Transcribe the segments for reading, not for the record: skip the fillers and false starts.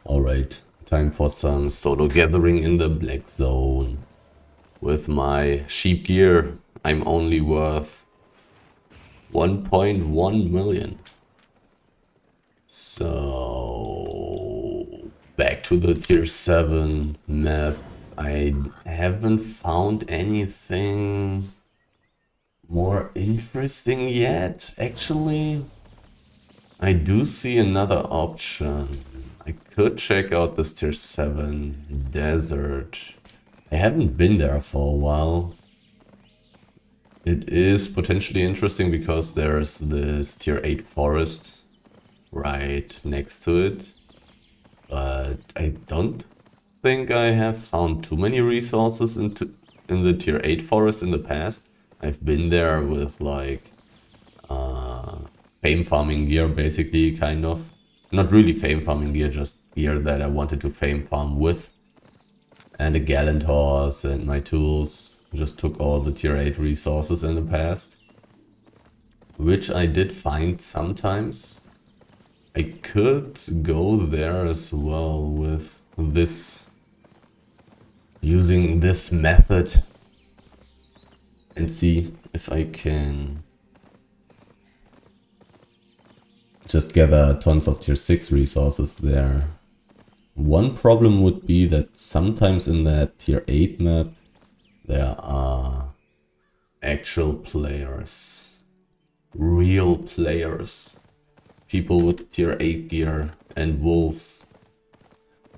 Alright, time for some solo gathering in the Black Zone. With my sheep gear, I'm only worth 1.1 million. So, back to the tier 7 map. I haven't found anything more interesting yet, actually. I do see another option. I could check out this tier 7 desert. I haven't been there for a while. It is potentially interesting because there's this tier 8 forest right next to it. But I don't think I have found too many resources in the tier 8 forest in the past. I've been there with like fame farming gear, basically, kind of. Not really fame farming gear, just gear that I wanted to fame farm with. And a gallant horse and my tools. Just took all the tier 8 resources in the past. Which I did find sometimes. I could go there as well with this. Using this method. And see if I can just gather tons of tier 6 resources there. One problem would be that sometimes in that tier 8 map there are actual players, real players, people with tier 8 gear and wolves,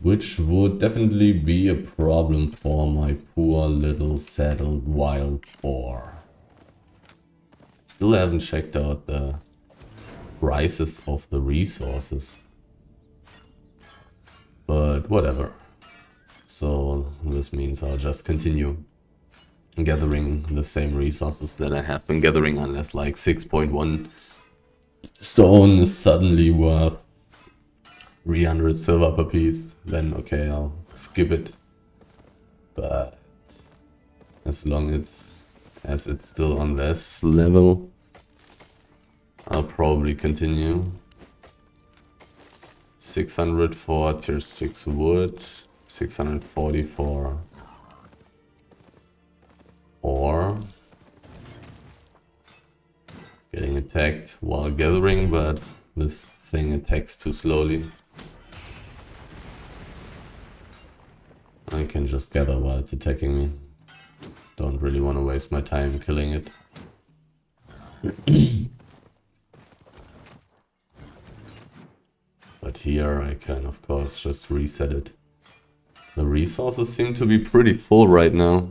which would definitely be a problem for my poor little saddled wild boar. Still haven't checked out the prices of the resources, but whatever. So this means I'll just continue gathering the same resources that I have been gathering, unless like 6.1 stone is suddenly worth 300 silver per piece, then okay, I'll skip it. But as long as it's still on this level, I'll probably continue. 600 for tier 6 wood, 640 for ore. Getting attacked while gathering, but this thing attacks too slowly. I can just gather while it's attacking me. Don't really want to waste my time killing it. But here I can, of course, just reset it. The resources seem to be pretty full right now.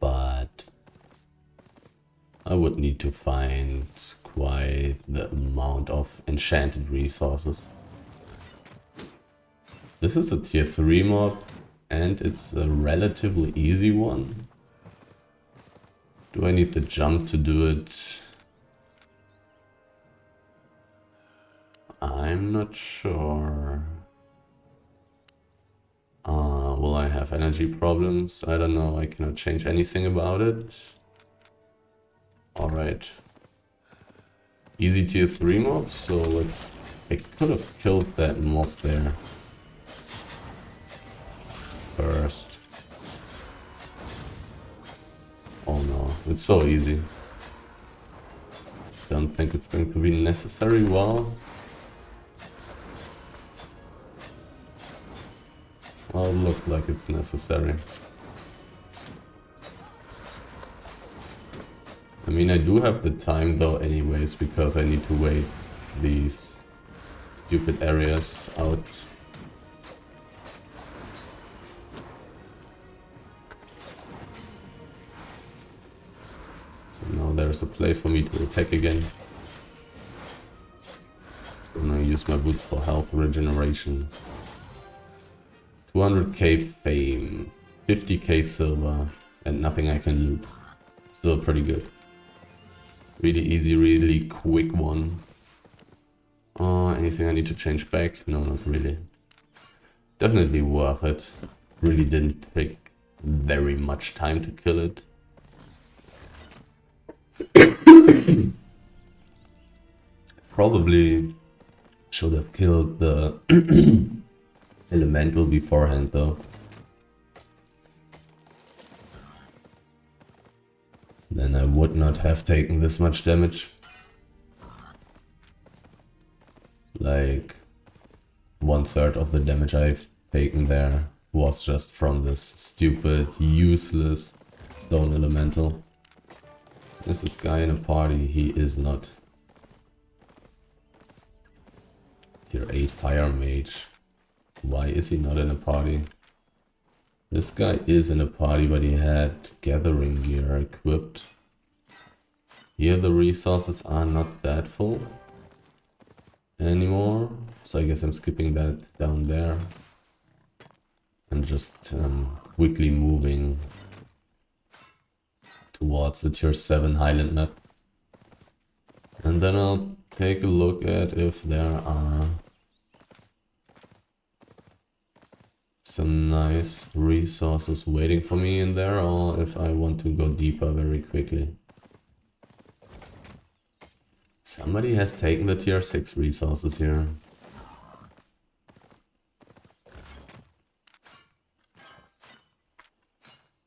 But I would need to find quite the amount of enchanted resources. This is a tier 3 mob, and it's a relatively easy one. Do I need the jump to do it? I'm not sure. Will I have energy problems? I don't know, I cannot change anything about it. Alright. Easy tier 3 mob, so let's... I could have killed that mob there first. Oh no, it's so easy. Don't think it's going to be necessary. Well, it looks like it's necessary. I mean, I do have the time though anyways, because I need to wait these stupid areas out. So now there's a place for me to attack again. I'm gonna use my boots for health regeneration. 200k fame, 50k silver, and nothing I can loot. Still pretty good. Really easy, really quick one. Anything I need to change back? No, not really. Definitely worth it. Really didn't take very much time to kill it. Probably should have killed the elemental beforehand though. Then I would not have taken this much damage. Like 1/3 of the damage I've taken there was just from this stupid, useless stone elemental. Is this guy in a party? He is not. Tier 8 fire mage. Why is he not in a party? This guy is in a party, but he had gathering gear equipped. Here the resources are not that full anymore, so I guess I'm skipping that down there and just quickly moving towards the Tier 7 Highland Map. And then I'll take a look at if there are some nice resources waiting for me in there, or if I want to go deeper very quickly. Somebody has taken the Tier 6 resources here.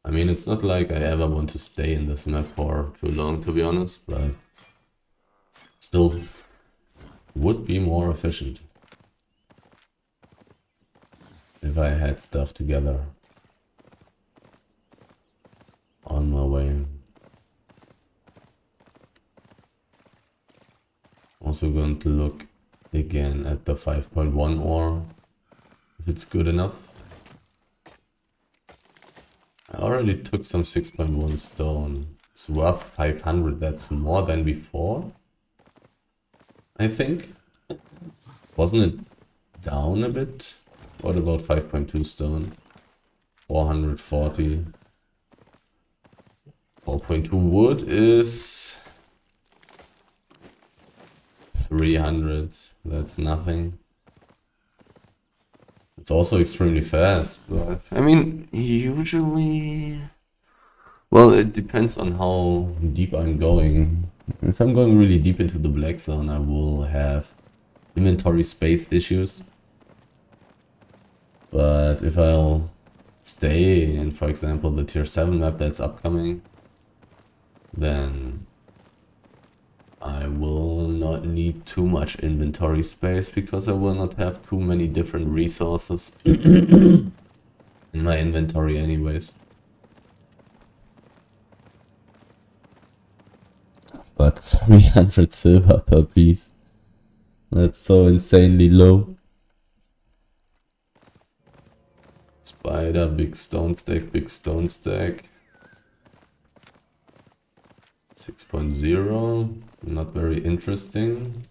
I mean, it's not like I ever want to stay in this map for too long, to be honest, but still would be more efficient if I had stuff together on my way. Also going to look again at the 5.1 ore, if it's good enough. I already took some 6.1 stone. It's worth 500, that's more than before, I think. Wasn't it down a bit? What about 5.2 stone? 440. 4.2 wood is 300. That's nothing. It's also extremely fast, but I mean, usually, well, it depends on how deep I'm going. If I'm going really deep into the Black Zone, I will have inventory space issues. But if I'll stay in, for example, the Tier 7 map that's upcoming, then I will not need too much inventory space, because I will not have too many different resources in my inventory anyways. But 300 silver per piece, that's so insanely low. Spider, big stone stack, big stone stack. 6.0, not very interesting.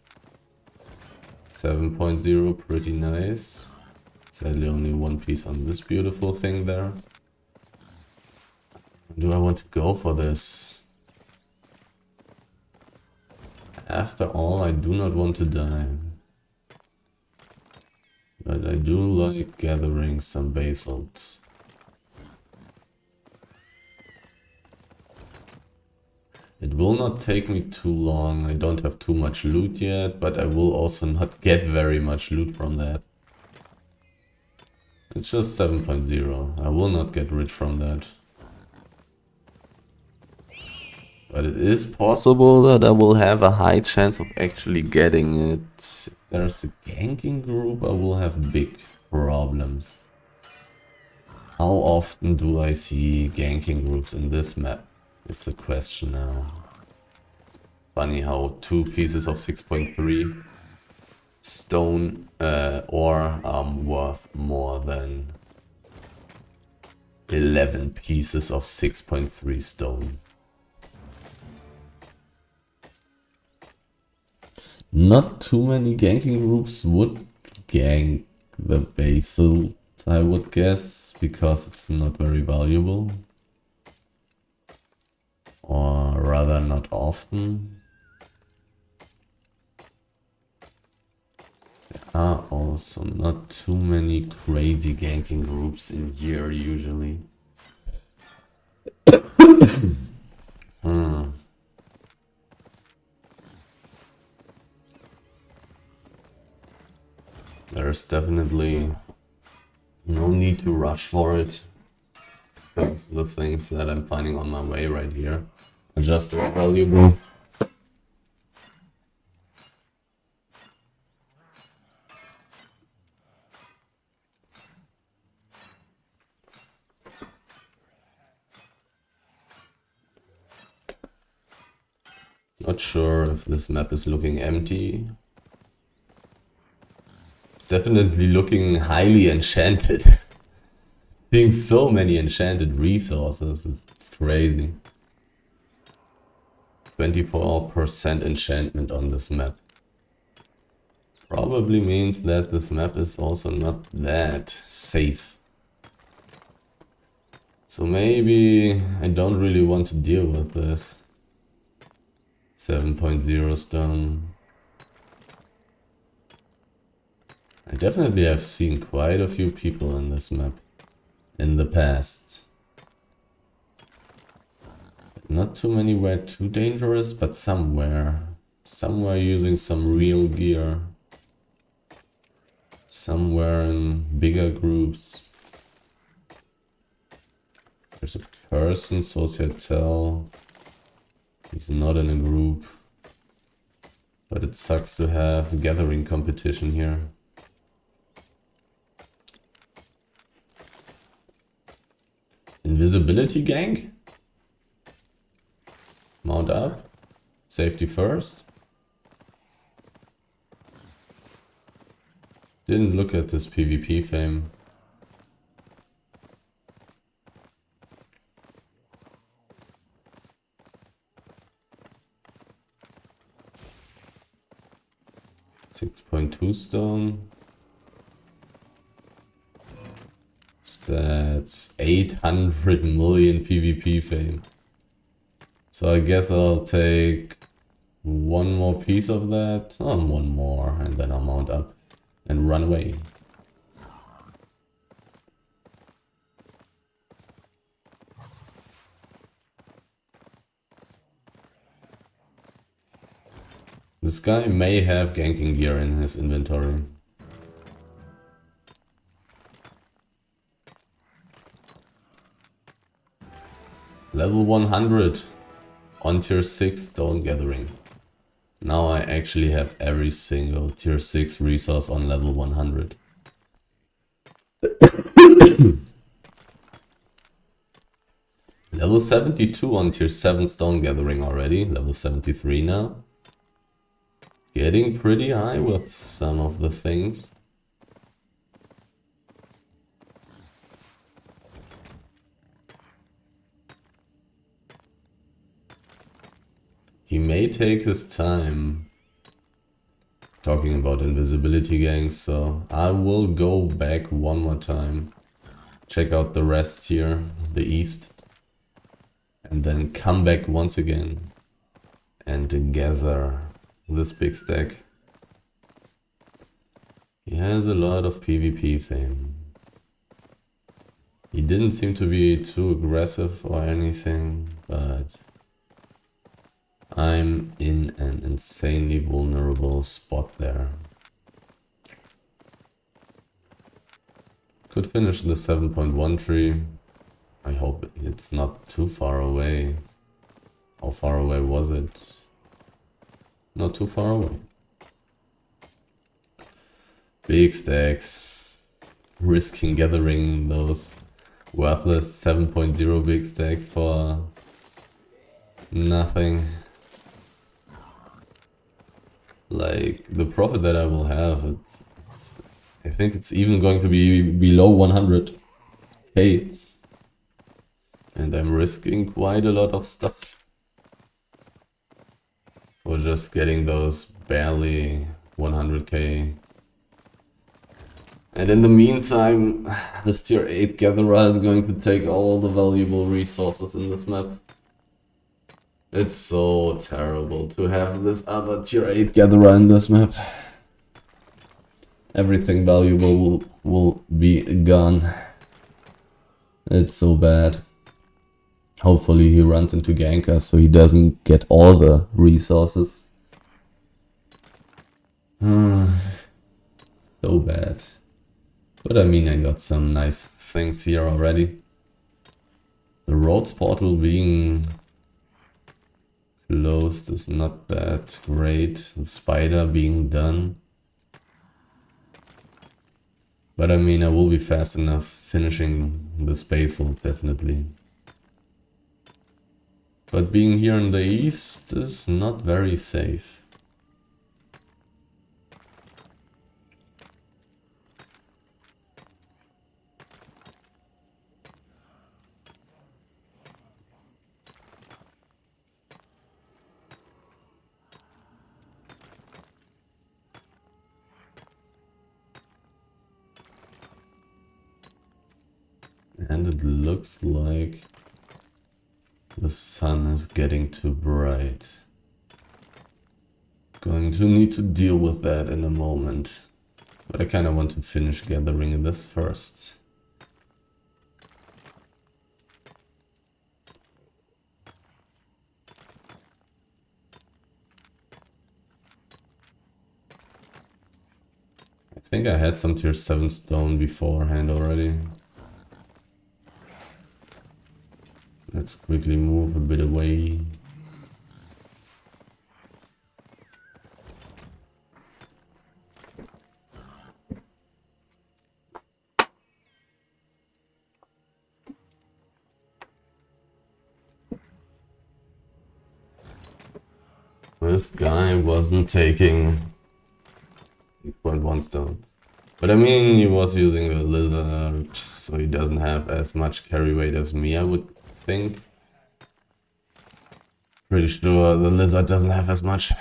7.0, pretty nice. Sadly only one piece on this beautiful thing there. Do I want to go for this? After all, I do not want to die. But I do like gathering some basalt. It will not take me too long. I don't have too much loot yet, but I will also not get very much loot from that. It's just 7.0. I will not get rich from that. But it is possible that I will have a high chance of actually getting it. If there's a ganking group, I will have big problems. How often do I see ganking groups in this map? Is the question now. Funny how 2 pieces of 6.3 stone ore are worth more than 11 pieces of 6.3 stone. Not too many ganking groups would gank the basalt, I would guess, because it's not very valuable. Or rather, not often. There are also not too many crazy ganking groups in here usually. There's definitely no need to rush for it. Because the things that I'm finding on my way right here are just as valuable. Not sure if this map is looking empty. It's definitely looking highly enchanted. Seeing so many enchanted resources, it's crazy. 24% enchantment on this map. Probably means that this map is also not that safe. So maybe I don't really want to deal with this. 7.0 stone. I definitely have seen quite a few people in this map in the past. Not too many were too dangerous, but some were. Some were using some real gear. Some were in bigger groups. There's a person, Societal. He's not in a group. But it sucks to have gathering competition here. Invisibility gang? Mount up. Safety first. Didn't look at this PvP fame. .2 stone. That's 800 million PvP fame. So I guess I'll take one more piece of that. Oh, one more, and then I'll mount up and run away. This guy may have ganking gear in his inventory. Level 100 on tier 6 stone gathering. Now I actually have every single tier 6 resource on level 100. Level 72 on tier 7 stone gathering already. Level 73 now. Getting pretty high with some of the things. He may take his time talking about invisibility gangs, so I will go back one more time, check out the rest here, the east, and then come back once again and gather this big stack. He has a lot of PvP fame. He didn't seem to be too aggressive or anything, but I'm in an insanely vulnerable spot there. Could finish the 7.1 tree. I hope it's not too far away. How far away was it? Not too far away. Big stacks. Risking gathering those worthless 7.0 big stacks for nothing. Like, the profit that I will have, I think it's even going to be below 100k. And I'm risking quite a lot of stuff for just getting those barely 100k. And in the meantime, this tier 8 gatherer is going to take all the valuable resources in this map. It's so terrible to have this other tier 8 gatherer in this map. Everything valuable will be gone. It's so bad. Hopefully he runs into gankers so he doesn't get all the resources. So bad. But I mean, I got some nice things here already. The roads portal being closed is not that great. The spider being done. But I mean, I will be fast enough finishing this basil, definitely. But being here in the east is not very safe. And it looks like the sun is getting too bright. Going to need to deal with that in a moment. But I kind of want to finish gathering this first. I think I had some tier 7 stone beforehand already. Let's quickly move a bit away. This guy wasn't taking 6.1 stone. But I mean, he was using the lizard, so he doesn't have as much carry weight as me, I would think. Pretty sure the lizard doesn't have as much.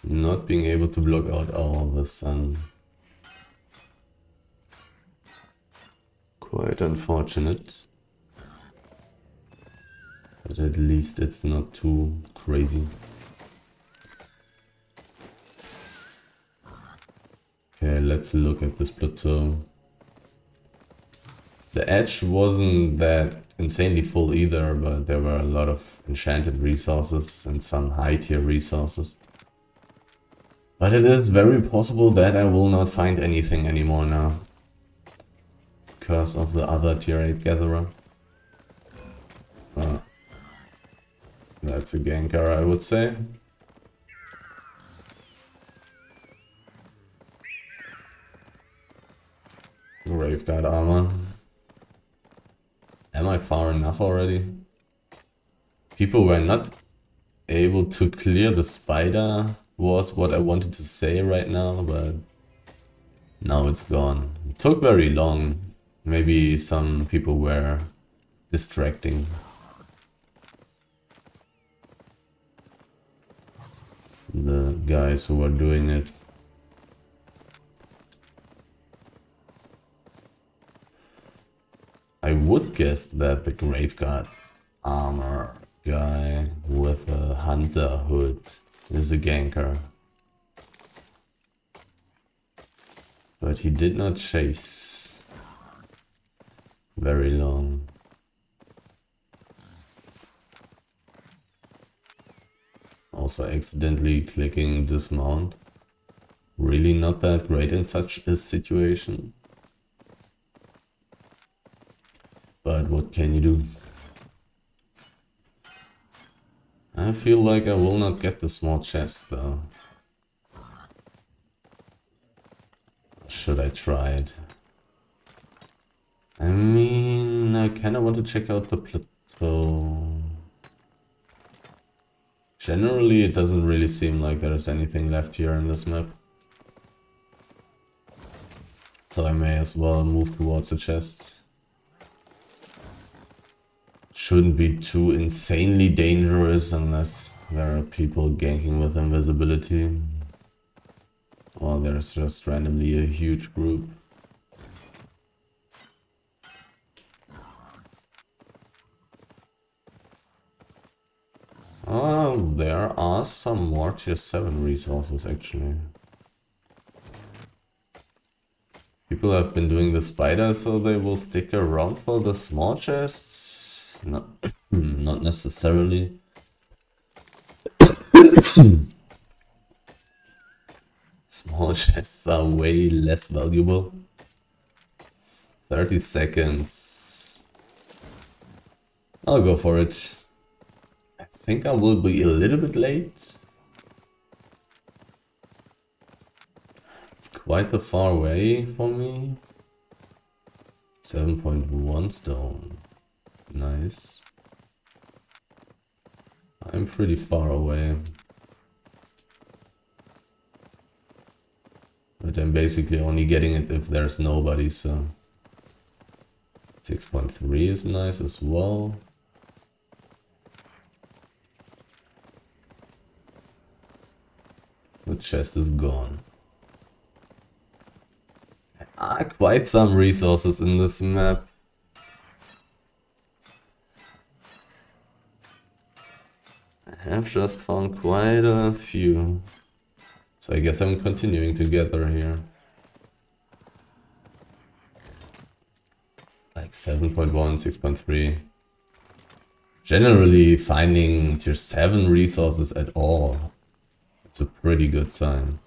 Not being able to block out all the sun. Quite unfortunate. But at least it's not too crazy. Okay, let's look at this plateau. The edge wasn't that insanely full either, but there were a lot of enchanted resources and some high tier resources. But it is very possible that I will not find anything anymore now. Because of the other tier 8 gatherer. That's a ganker, I would say. Graveguard armor. Am I far enough already? People were not able to clear the spider was what I wanted to say right now, but now it's gone. It took very long. Maybe some people were distracting. The guys who were doing it. I would guess that the Graveguard armor guy with a hunter hood is a ganker. But he did not chase very long. Also accidentally clicking dismount. Really not that great in such a situation. But what can you do? I feel like I will not get the small chest though. Should I try it? I mean, I kinda want to check out the plateau. Generally, it doesn't really seem like there's anything left here in this map. So I may as well move towards the chests. Shouldn't be too insanely dangerous unless there are people ganking with invisibility. Or there's just randomly a huge group. Oh, there are some more tier 7 resources actually. people have been doing the spider so they will stick around for the small chests? No, not necessarily. Small chests are way less valuable. 30 seconds. I'll go for it. I think I will be a little bit late. It's quite a far away for me. 7.1 stone. Nice. I'm pretty far away. But I'm basically only getting it if there's nobody, so... 6.3 is nice as well. The chest is gone. Quite some resources in this map. I have just found quite a few. So I guess I'm continuing to gather here. Like 7.1, 6.3. Generally finding tier 7 resources at all. It's a pretty good sign.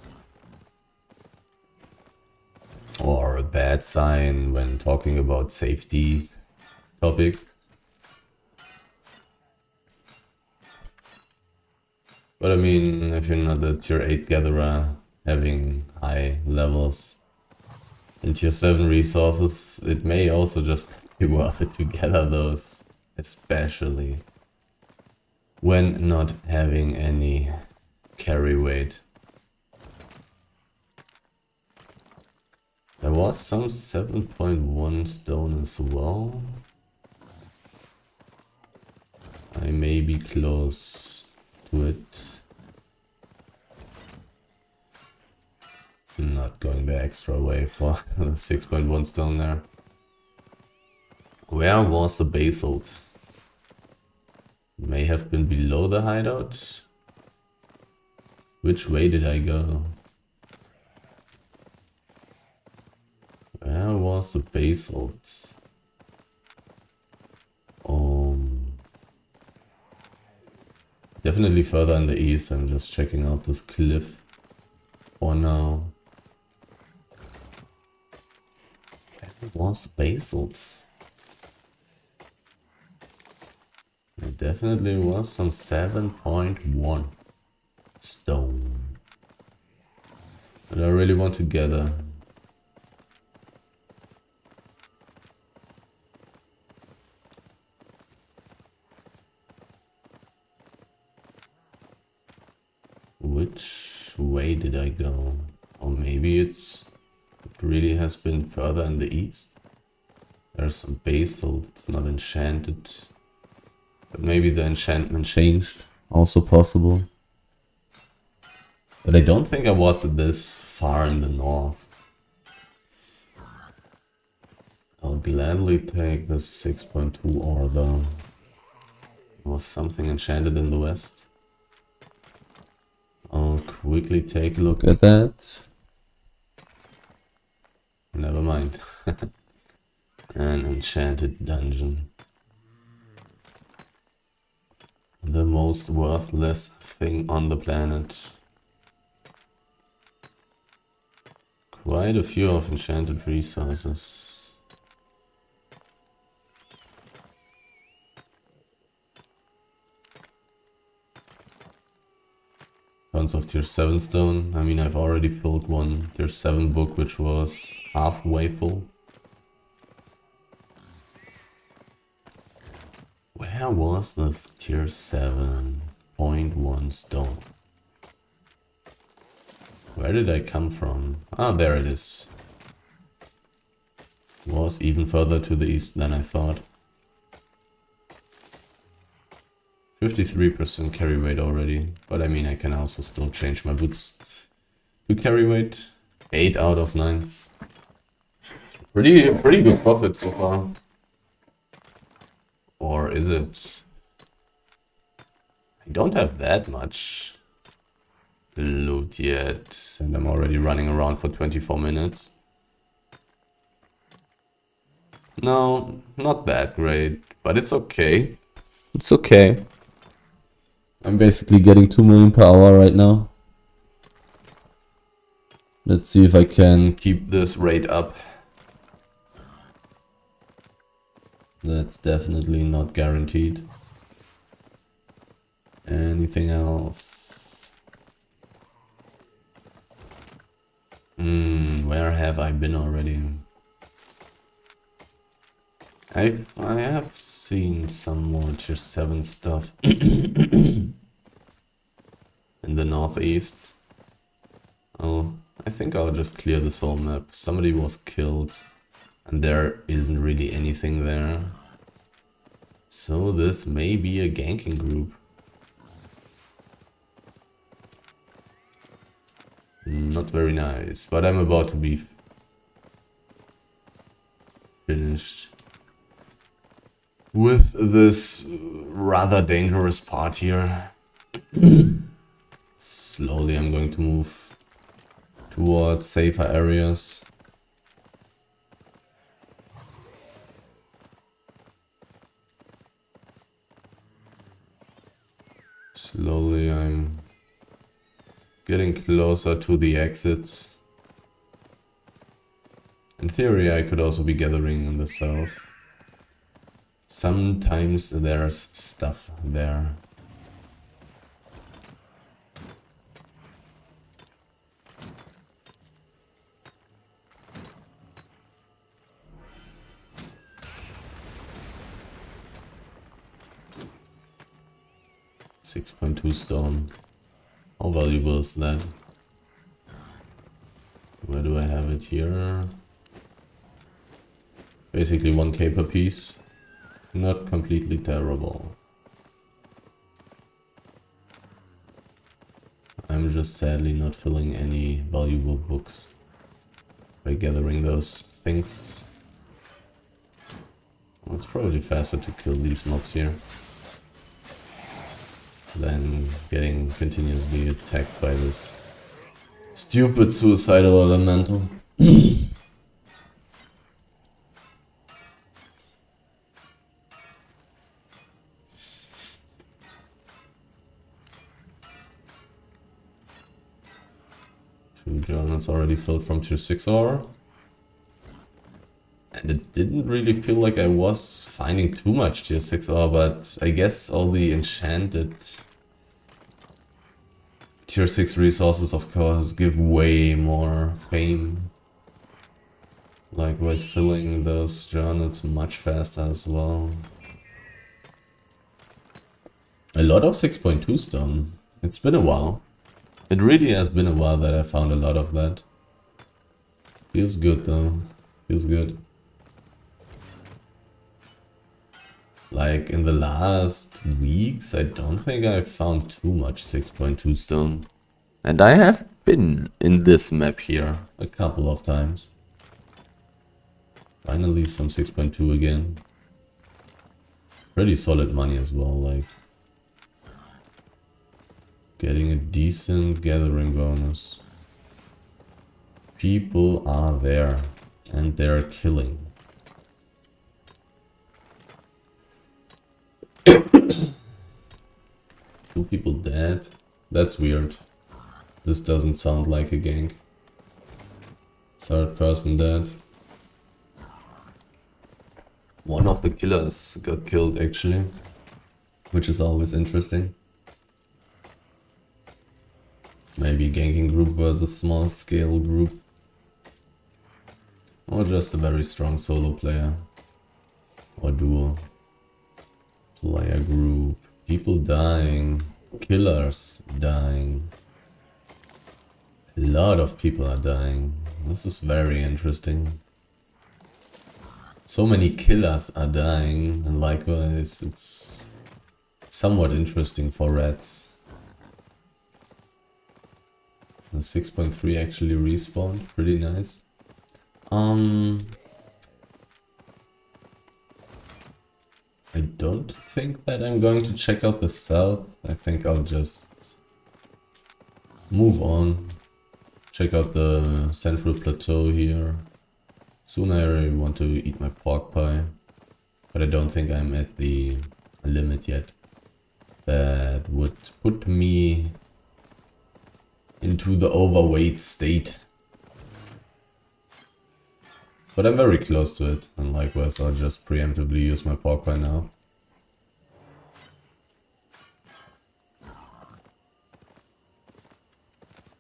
Or a bad sign when talking about safety topics. But I mean, if you're not a tier 8 gatherer having high levels in tier 7 resources, it may also just be worth it to gather those. Especially when not having any carry weight. There was some 7.1 stone as well. I may be close to it. I'm not going the extra way for 6.1 stone there. Where was the basalt? May have been below the hideout. Which way did I go? Where was the basalt? Definitely further in the east. I'm just checking out this cliff for now. Where was the basalt? There definitely was some 7.1 stone. But I really want to gather. Which way did I go? Or maybe it really has been further in the east. There's some basalt, it's not enchanted. But maybe the enchantment changed, also possible. But I don't think I was this far in the north. I'll gladly take the 6.2 ore though. Was something enchanted in the west? I'll quickly take a look at that. Never mind. An enchanted dungeon. The most worthless thing on the planet. Quite a few of enchanted resources. Tons of tier 7 stone. I mean, I've already filled one tier 7 book, which was halfway full. Where was this tier 7.1 stone? Where did I come from? Ah, there it is. Was even further to the east than I thought. 53% carry weight already, but I mean I can also still change my boots to carry weight. 8 out of 9. Pretty good profit so far. Or is it? I don't have that much loot yet, and I'm already running around for 24 minutes. No, not that great, but it's okay. It's okay. I'm basically getting 2 million per hour right now. Let's see if I can keep this rate up. That's definitely not guaranteed. Anything else? Where have I been already? I have seen some more tier 7 stuff in the northeast. Oh, I think I'll just clear this whole map. Somebody was killed and there isn't really anything there. So this may be a ganking group. Not very nice, but I'm about to be finished with this rather dangerous part here. Slowly I'm going to move towards safer areas. Slowly I'm getting closer to the exits. In theory I could also be gathering in the south. Sometimes there's stuff there. .2 stone. How valuable is that? Where do I have it here? Basically 1k per piece. Not completely terrible. I'm just sadly not filling any valuable books by gathering those things. Well, it's probably faster to kill these mobs here than getting continuously attacked by this stupid suicidal elemental. Two journals already filled from tier 6 ore. And it didn't really feel like I was finding too much tier 6 ore, but I guess all the enchanted tier 6 resources of course give way more fame. Likewise filling those journals much faster as well. A lot of 6.2 stone. It's been a while. It really has been a while that I found a lot of that. Feels good though. Feels good. Like in the last weeks, I don't think I found too much 6.2 stone. And I have been in this map here a couple of times. Finally some 6.2 again. Pretty solid money as well, like getting a decent gathering bonus. People are there and they're killing. Two people dead? That's weird. This doesn't sound like a gank. Third person dead. One of the killers got killed actually, which is always interesting. Maybe ganking group versus small scale group. Or just a very strong solo player. Or duo. Player group. People dying. Killers dying. A lot of people are dying. This is very interesting. So many killers are dying, and likewise it's somewhat interesting for rats. The 6.3 actually respawned, pretty nice. I don't think that I'm going to check out the south. I think I'll just move on. Check out the central plateau here. Soon I want to eat my pork pie, but I don't think I'm at the limit yet. That would put me into the overweight state. But I'm very close to it, and likewise I'll just preemptively use my pork pie now.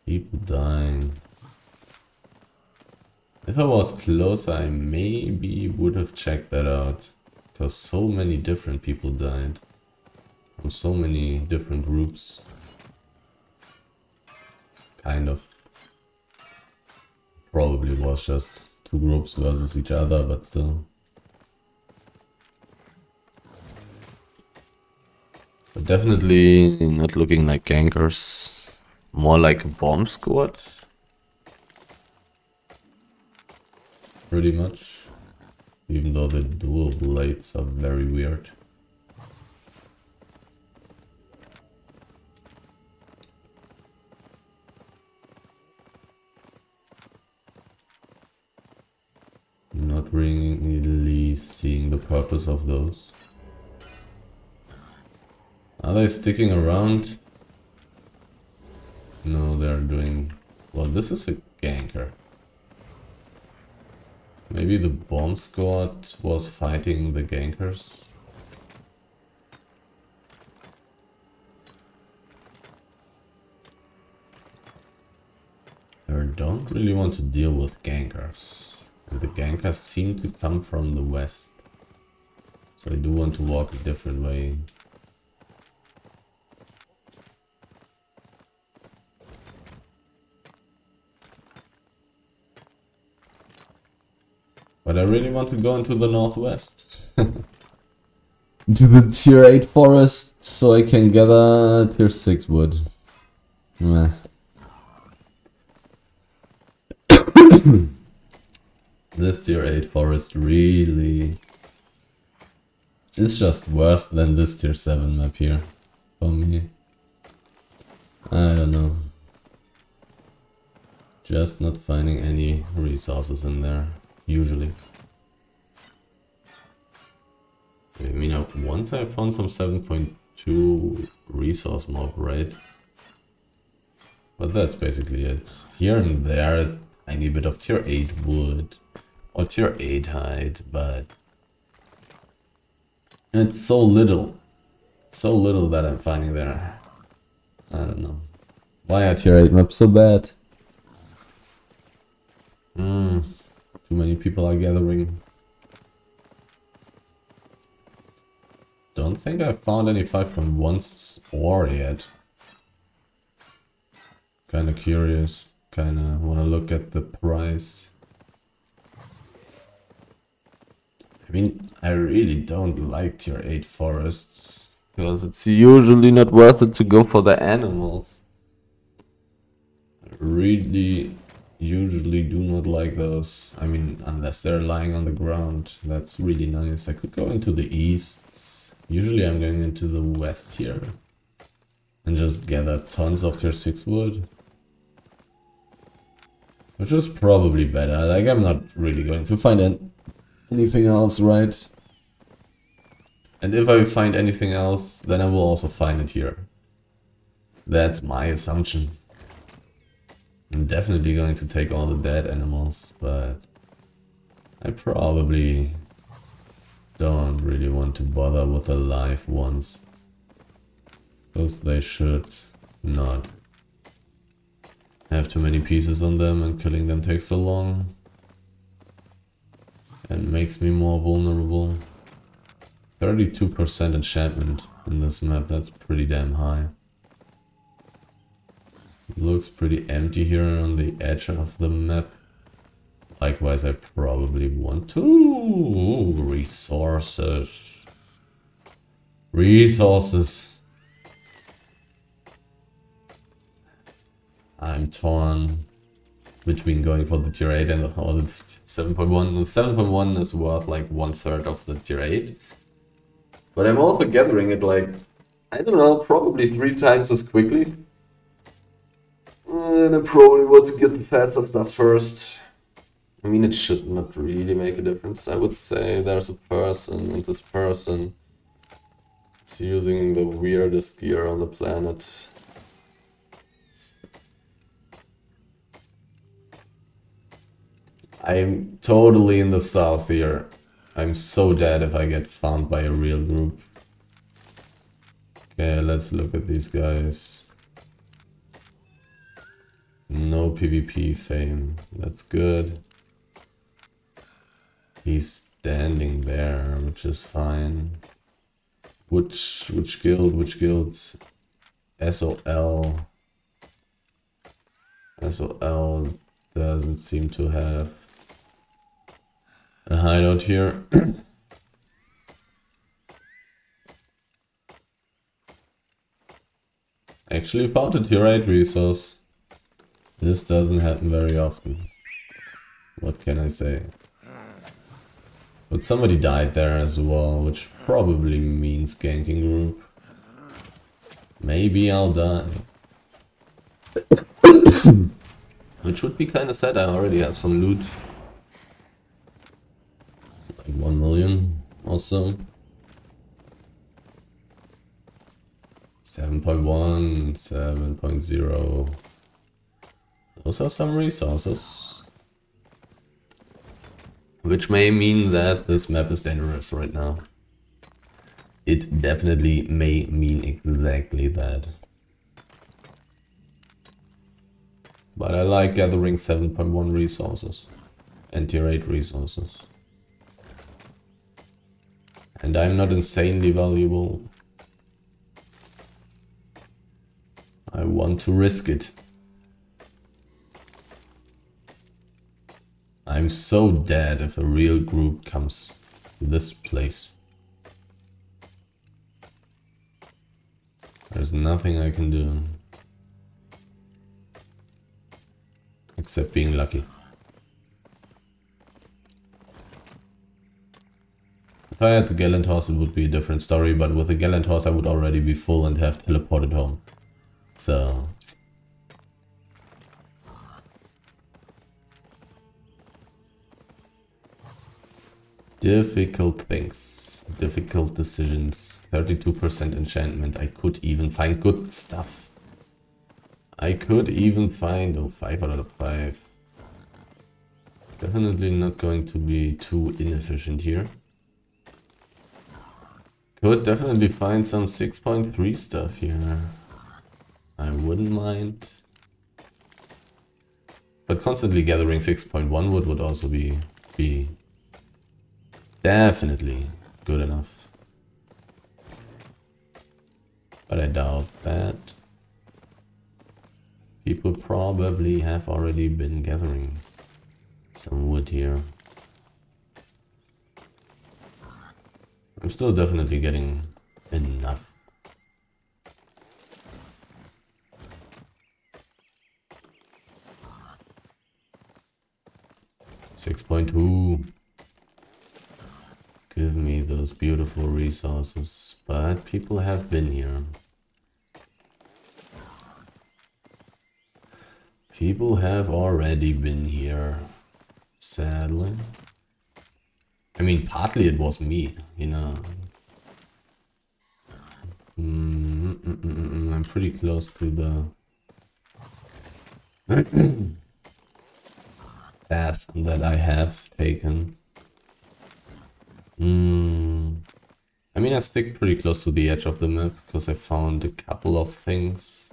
People dying. If I was closer, I maybe would have checked that out. Because so many different people died. From so many different groups. Kind of. Probably was just two groups versus each other, but still. But definitely not looking like gankers. More like a bomb squad. Pretty much. Even though the dual blades are very weird. Not really seeing the purpose of those. Are they sticking around? No, they're doing... Well, this is a ganker. Maybe the bomb squad was fighting the gankers. I don't really want to deal with gankers. And the gankers seem to come from the west. So I do want to walk a different way. But I really want to go into the northwest. Into the tier 8 forest so I can gather tier 6 wood. Meh. This tier 8 forest really is just worse than this tier 7 map here for me. I don't know. Just not finding any resources in there. Usually. I mean, once I found some 7.2 resource mob, right? But that's basically it. Here and there, a tiny bit of tier 8 wood. Or tier 8 hide, but... it's so little. So little that I'm finding there. I don't know. Why are tier 8 maps so bad? Too many people are gathering. Don't think I found any 5.1s ore yet. Kinda curious. Kinda wanna look at the price. I mean, I really don't like tier 8 forests. Because it's usually not worth it to go for the animals. I really... usually do not like those. I mean, unless they're lying on the ground. That's really nice. I could go into the east. Usually I'm going into the west here. And just gather tons of tier 6 wood. Which is probably better. Like, I'm not really going to find anything else, right? And if I find anything else, then I will also find it here. That's my assumption. I'm definitely going to take all the dead animals, but I probably don't really want to bother with the live ones. Because they should not have too many pieces on them, and killing them takes so long. And makes me more vulnerable. 32% enchantment in this map, that's pretty damn high. Looks pretty empty here on the edge of the map. Likewise, I probably want to... resources. Resources. I'm torn between going for the tier 8 and the 7.1. The 7.1 is worth like 1/3 of the tier 8. But I'm also gathering it like, I don't know, probably 3 times as quickly. And I probably want to get the fats and stuff first. I mean, it should not really make a difference. I would say there's a person, and this person is using the weirdest gear on the planet. I'm totally in the south here. I'm so dead if I get found by a real group. Okay, let's look at these guys. No PvP fame. That's good. He's standing there, which is fine. Which guild? Which guilds? SOL. SOL doesn't seem to have a hideout here. Actually found a tier 8 resource. This doesn't happen very often. What can I say? But somebody died there as well, which probably means ganking group. Maybe I'll die. Which would be kinda sad, I already have some loot. Like 1 million or so. 7.1, 7.0. Those are some resources. Which may mean that this map is dangerous right now. It definitely may mean exactly that. But I like gathering 7.1 resources and tier 8 resources. And I'm not insanely valuable. I want to risk it. I'm so dead if a real group comes to this place. There's nothing I can do. Except being lucky. If I had the Gallant Horse it would be a different story, but with the Gallant Horse I would already be full and have teleported home. So... difficult things, difficult decisions, 32% enchantment. I could even find good stuff. I could even find, oh, 5 out of 5. Definitely not going to be too inefficient here. Could definitely find some 6.3 stuff here. I wouldn't mind. But constantly gathering 6.1 would also be definitely good enough. But I doubt that. People probably have already been gathering some wood here. I'm still definitely getting enough. $6.2. Give me those beautiful resources, but people have been here. People have already been here, sadly. I mean, partly it was me, you know. I'm pretty close to the path that I have taken. I mean, I stick pretty close to the edge of the map because I found a couple of things.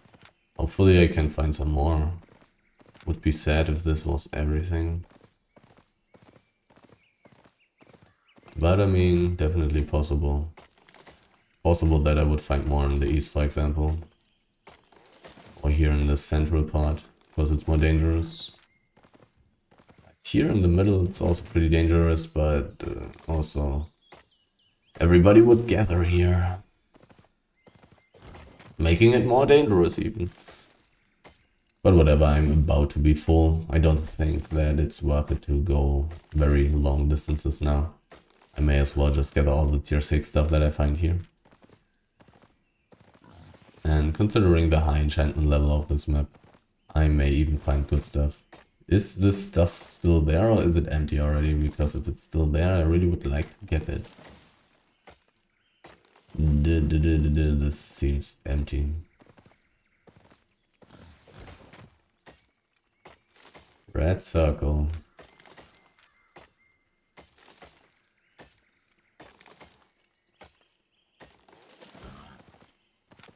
Hopefully I can find some more. Would be sad if this was everything. But I mean, definitely possible. Possible that I would find more in the east, for example. Or here in the central part, because it's more dangerous. Here in the middle it's also pretty dangerous, but also everybody would gather here. Making it more dangerous even. But whatever, I'm about to be full. I don't think that it's worth it to go very long distances now. I may as well just gather all the tier 6 stuff that I find here. And considering the high enchantment level of this map, I may even find good stuff. Is this stuff still there or is it empty already? Because if it's still there, I really would like to get it. This seems empty. Red circle.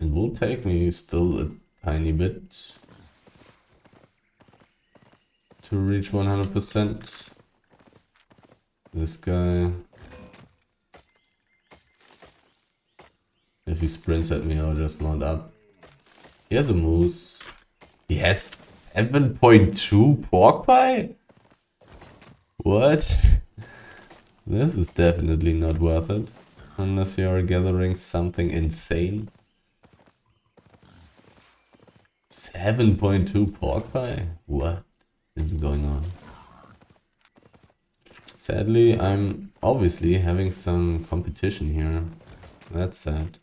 It will take me still a tiny bit to reach 100%. This guy, if he sprints at me, I'll just mount up. He has a moose. He has 7.2 pork pie? What? This is definitely not worth it. Unless you are gathering something insane. 7.2 pork pie? What is going on? Sadly, I'm obviously having some competition here. That's sad.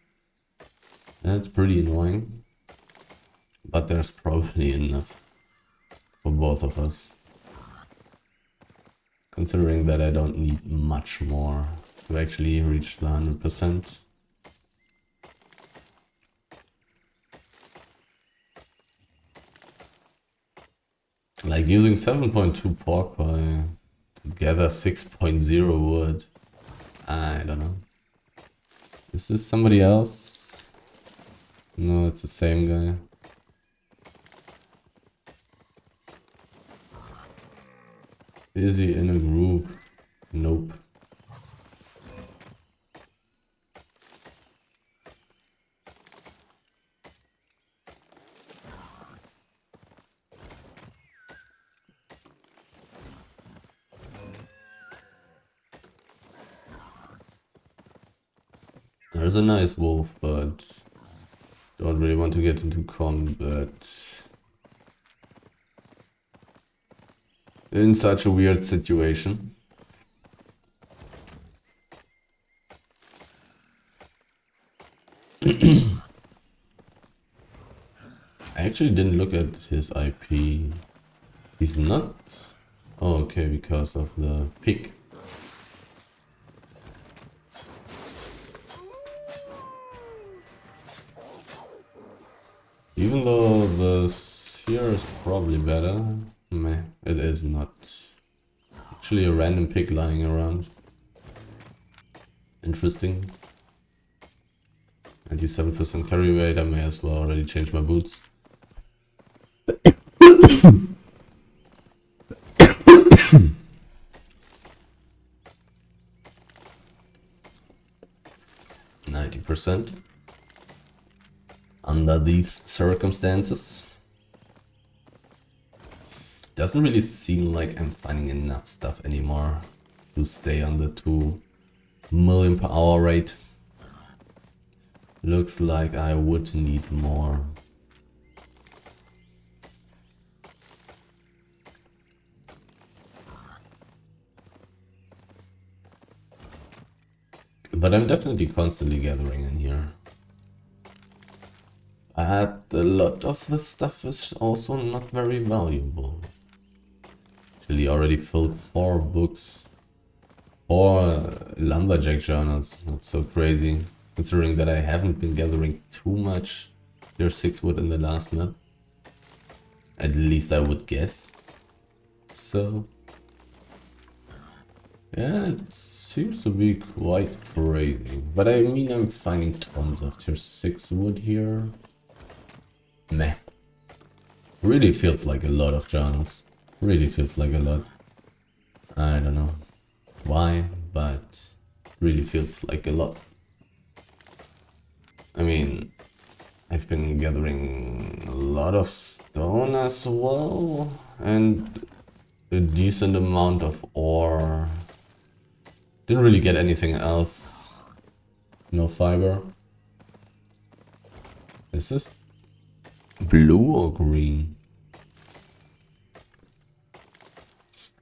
That's pretty annoying. But there's probably enough for both of us. Considering that I don't need much more to actually reach the 100%. Like using 7.2 pork pie to gather 6.0 wood. I don't know. Is this somebody else? No, it's the same guy. Is he in a group? Nope. There's a nice wolf, but don't really want to get into combat in such a weird situation. I actually didn't look at his IP. He's not... Oh, okay, because of the pig. Even though the seer is probably better, meh, it is not. Actually a random pig lying around. Interesting. 97% carry weight, I may as well already change my boots. 90%. Under these circumstances. Doesn't really seem like I'm finding enough stuff anymore to stay on the 2 million per hour rate. Looks like I would need more. But I'm definitely constantly gathering in here. But a lot of the stuff is also not very valuable. Actually already filled 4 books. 4 lumberjack journals. Not so crazy. Considering that I haven't been gathering too much tier 6 wood in the last map. At least I would guess. So... yeah, it seems to be quite crazy. But I mean, I'm finding tons of tier 6 wood here. Meh. Really feels like a lot of journals. Really feels like a lot. I don't know why, but really feels like a lot. I mean, I've been gathering a lot of stone as well, and a decent amount of ore. Didn't really get anything else. No fiber. Is this blue or green?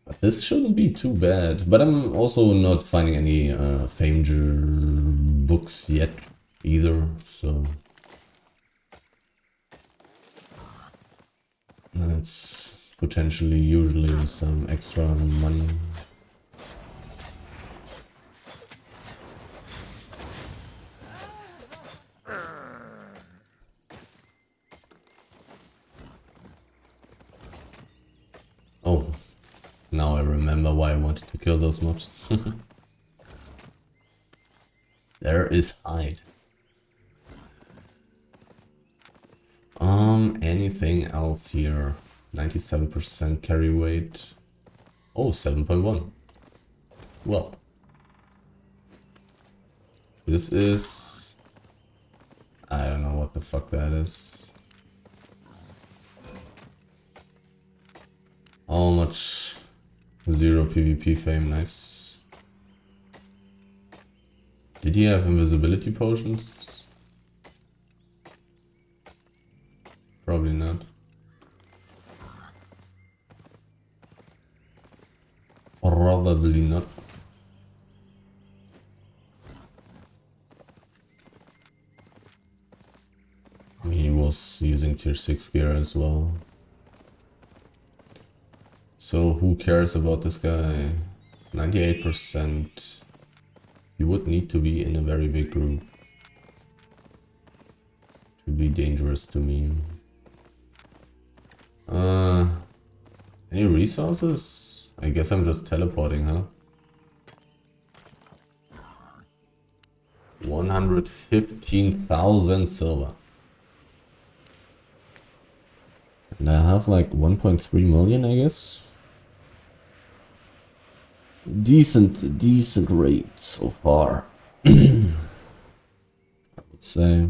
But this shouldn't be too bad. But I'm also not finding any famed books yet either, so let's potentially usually some extra money. Oh, now I remember why I wanted to kill those mobs. There is hide. Anything else here? 97% carry weight. Oh, 7.1. Well, this is... I don't know what the fuck that is. How much? 0 PvP fame, nice. Did he have invisibility potions? Probably not. Probably not. He was using tier 6 gear as well. So who cares about this guy? 98%. You would need to be in a very big group to be dangerous to me. Any resources? I guess I'm just teleporting, huh? 115,000 silver. And I have like 1.3 million, I guess. Decent rate so far. I would say.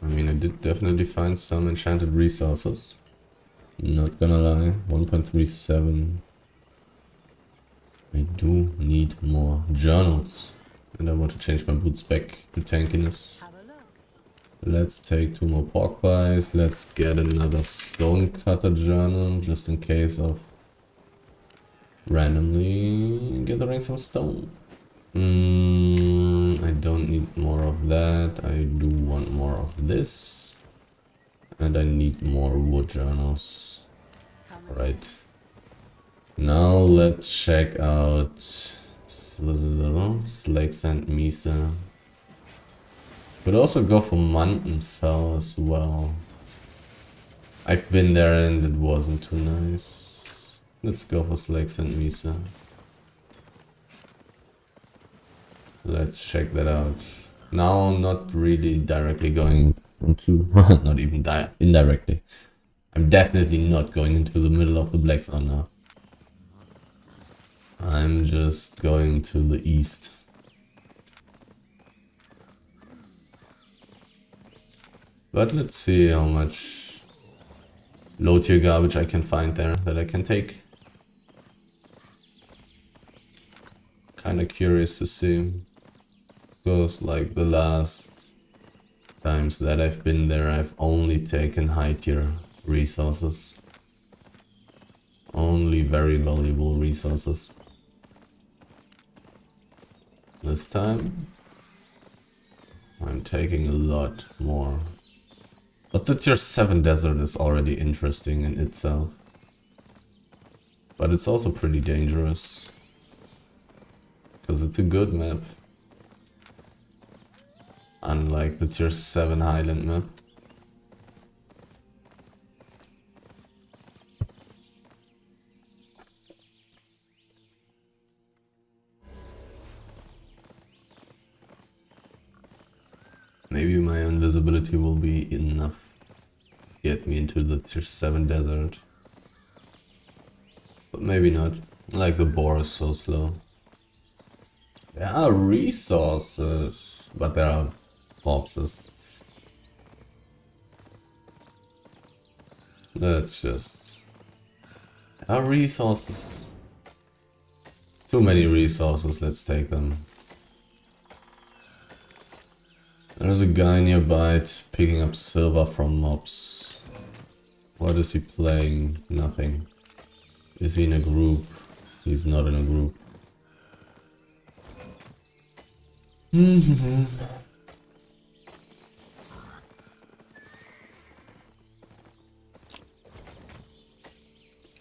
I mean, I did definitely find some enchanted resources. Not gonna lie, 1.37. I do need more journals. And I want to change my boots back to tankiness. Let's take 2 more pork pies. Let's get another stone cutter journal, just in case of randomly gathering some stone. I don't need more of that. I do want more of this. And I need more wood journals. Right. Now let's check out Slakes and Mesa. Could also go for Muntenfell as well. I've been there and it wasn't too nice. Let's go for Slakes and Mesa. Let's check that out. Now, not really directly going into, not even indirectly. I'm definitely not going into the middle of the Black Zone now. I'm just going to the east. But let's see how much low tier garbage I can find there that I can take. Kinda curious to see. Because like the last times that I've been there, I've only taken high tier resources. Only very valuable resources. This time I'm taking a lot more. But the tier 7 desert is already interesting in itself. But it's also pretty dangerous. Because it's a good map. Unlike the tier 7 Highland map. Maybe my invisibility will be enough to get me into the tier 7 desert. But maybe not. Like the boar is so slow. There are resources, but there are corpses. Let's just... There are resources. Too many resources, let's take them. There's a guy nearby picking up silver from mobs. What is he playing? Nothing. Is he in a group? He's not in a group.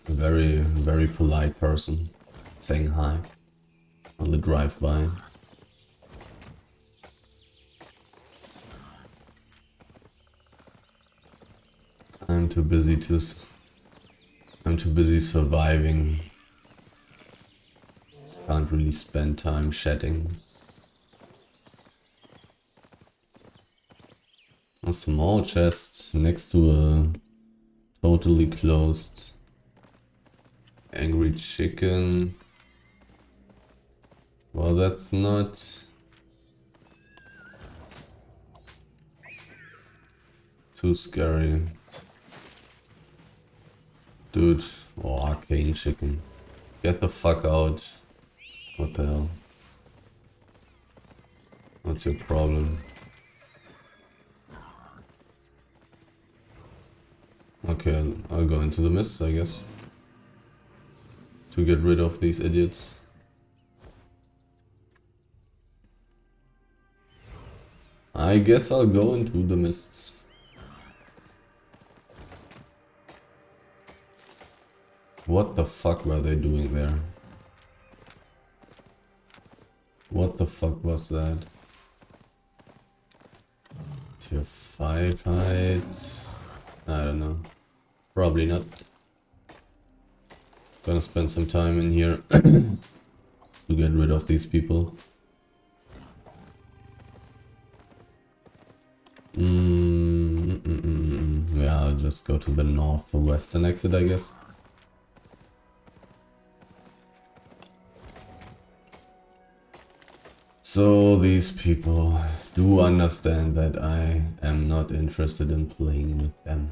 A very polite person saying hi on the drive-by. I'm too busy surviving. Can't really spend time chatting. A small chest next to a totally closed angry chicken. Well, that's not too scary. Dude, oh, arcane chicken. Get the fuck out. What the hell? What's your problem? Okay, I'll go into the mist, I guess. To get rid of these idiots. I guess I'll go into the mists. What the fuck were they doing there? What the fuck was that? Tier 5 height? I don't know. Probably not. Gonna spend some time in here to get rid of these people. Yeah, I'll just go to the northwestern exit, I guess. So these people do understand that I am not interested in playing with them.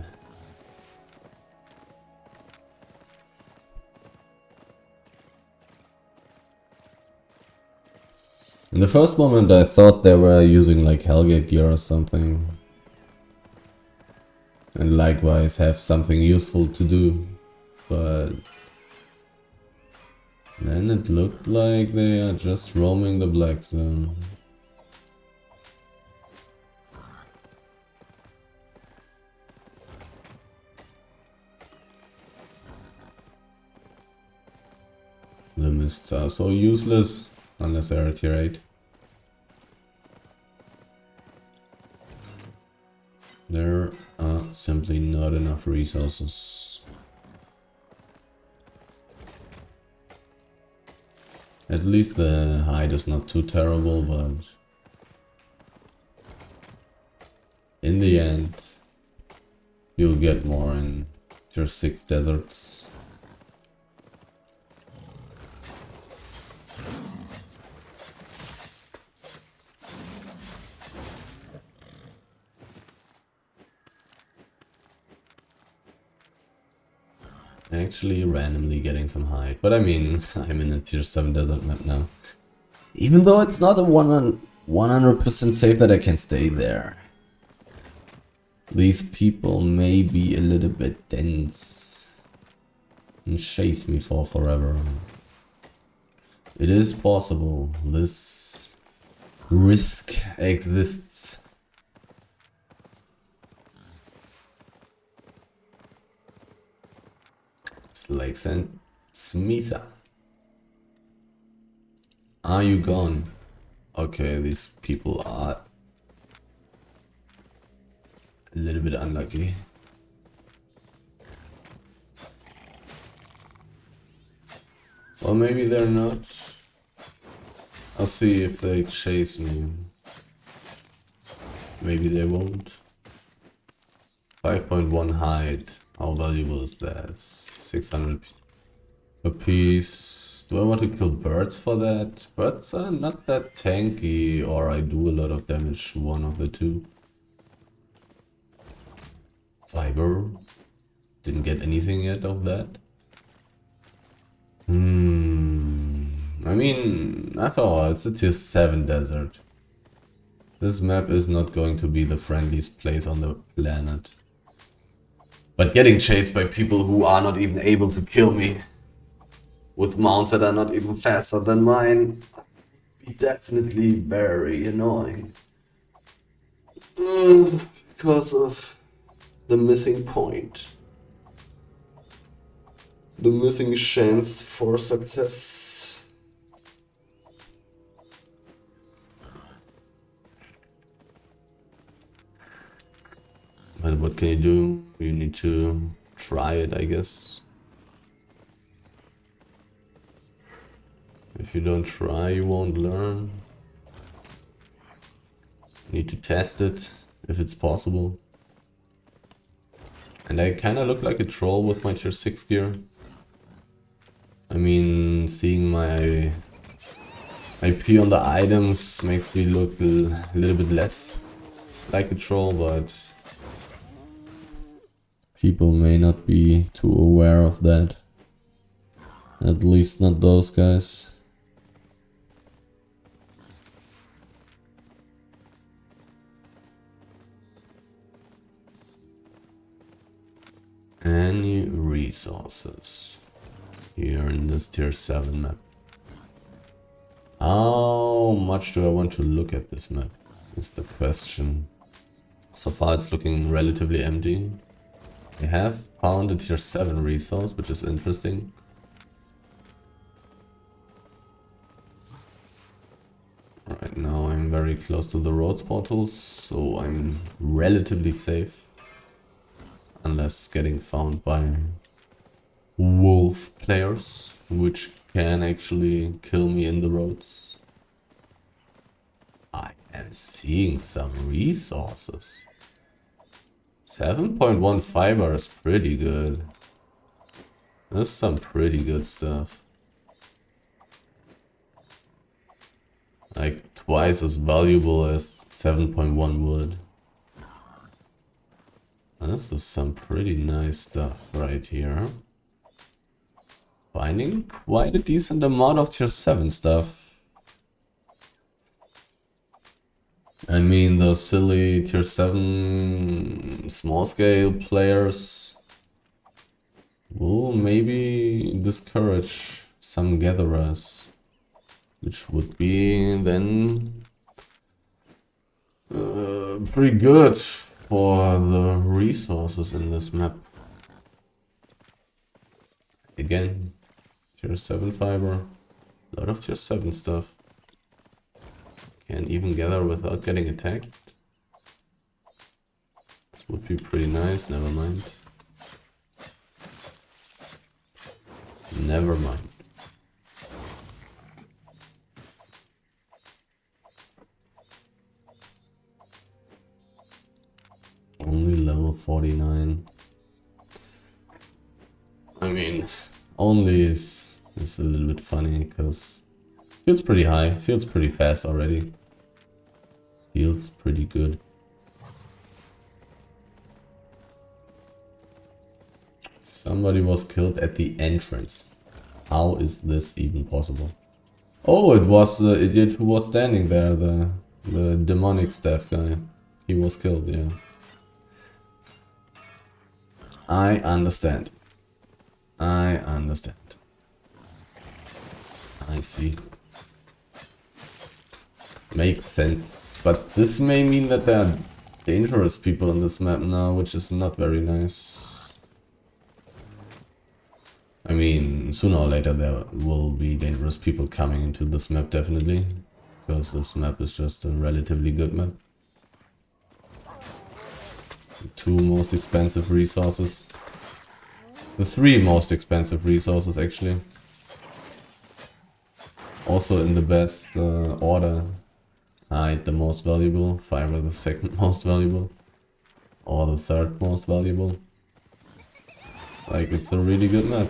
In the first moment I thought they were using like Hellgate gear or something. And likewise have something useful to do. But then it looked like they are just roaming the Black Zone. The mists are so useless, unless they're at tier 8. There are simply not enough resources. At least the hide is not too terrible, but in the end, you'll get more in tier 6 deserts. Actually randomly getting some hide, but I mean, I'm in a tier 7 desert map now. Even though it's not a 100% safe that I can stay there. These people may be a little bit dense and chase me for forever. It is possible. This risk exists. Lakes and Smisa. Are you gone? Okay, these people are a little bit unlucky. Or maybe they're not. I'll see if they chase me. Maybe they won't. 5.1 hide. How valuable is that? 600 a piece. Do I want to kill birds for that? Birds are not that tanky, or I do a lot of damage to one of the two. Fiber. Didn't get anything yet of that. I mean, after all, it's a tier 7 desert. This map is not going to be the friendliest place on the planet. But getting chased by people who are not even able to kill me with mounts that are not even faster than mine be definitely very annoying. Because of the missing point. The missing chance for success. But what can you do? You need to try it, I guess. If you don't try, you won't learn. You need to test it, if it's possible. And I kinda look like a troll with my tier 6 gear. I mean, seeing my IP on the items makes me look a little bit less like a troll, but people may not be too aware of that. At least not those guys. Any resources here in this tier 7 map? How much do I want to look at this map is the question. So far it's looking relatively empty. I have found a tier 7 resource, which is interesting. Right now I'm very close to the roads portals, so I'm relatively safe. Unless getting found by wolf players, which can actually kill me in the roads. I am seeing some resources. 7.1 fiber is pretty good. That's some pretty good stuff. Like twice as valuable as 7.1 wood. This is some pretty nice stuff right here. Finding quite a decent amount of tier 7 stuff. I mean, those silly tier 7 small scale players will maybe discourage some gatherers, which would be then pretty good for the resources in this map. Again, tier 7 fiber, a lot of tier 7 stuff. Can even gather without getting attacked. This would be pretty nice, never mind. Never mind. Only level 49. I mean, only is a little bit funny because feels pretty high, feels pretty fast already. Feels pretty good. Somebody was killed at the entrance. How is this even possible? Oh, it was the idiot who was standing there, the demonic staff guy. He was killed, yeah. I understand. I understand. I see. Makes sense. But this may mean that there are dangerous people on this map now, which is not very nice. I mean, sooner or later there will be dangerous people coming into this map, definitely. Because this map is just a relatively good map. The two most expensive resources. The three most expensive resources, actually. Also in the best order. Hide the most valuable, fiber the second most valuable, or the third most valuable. Like, it's a really good map.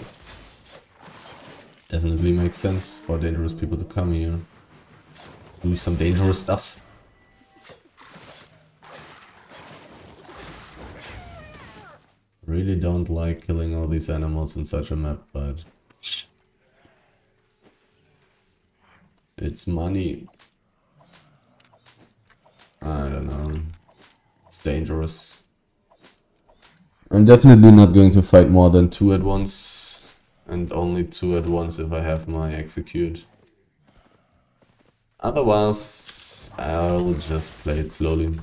Definitely makes sense for dangerous people to come here. Do some dangerous stuff. Really don't like killing all these animals in such a map, but it's money. dangerous. I'm definitely not going to fight more than 2 at once, and only 2 at once if I have my execute. Otherwise, I'll just play it slowly.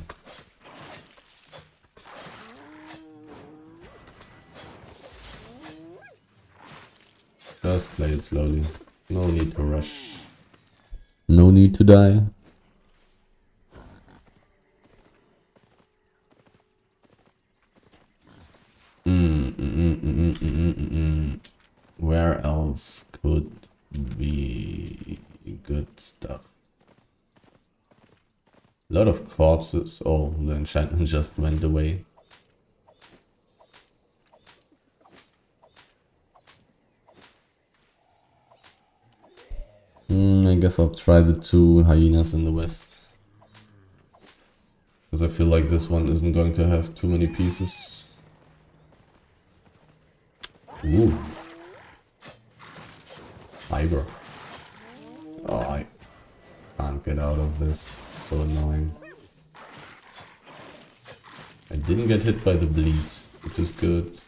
Just play it slowly. No need to rush. No need to die. Where else could be good stuff? A lot of corpses. Oh, the enchantment just went away. I guess I'll try the 2 hyenas in the west. Because I feel like this one isn't going to have too many pieces. Ooh. Fiber. Oh, I can't get out of this. So annoying. I didn't get hit by the bleed, which is good.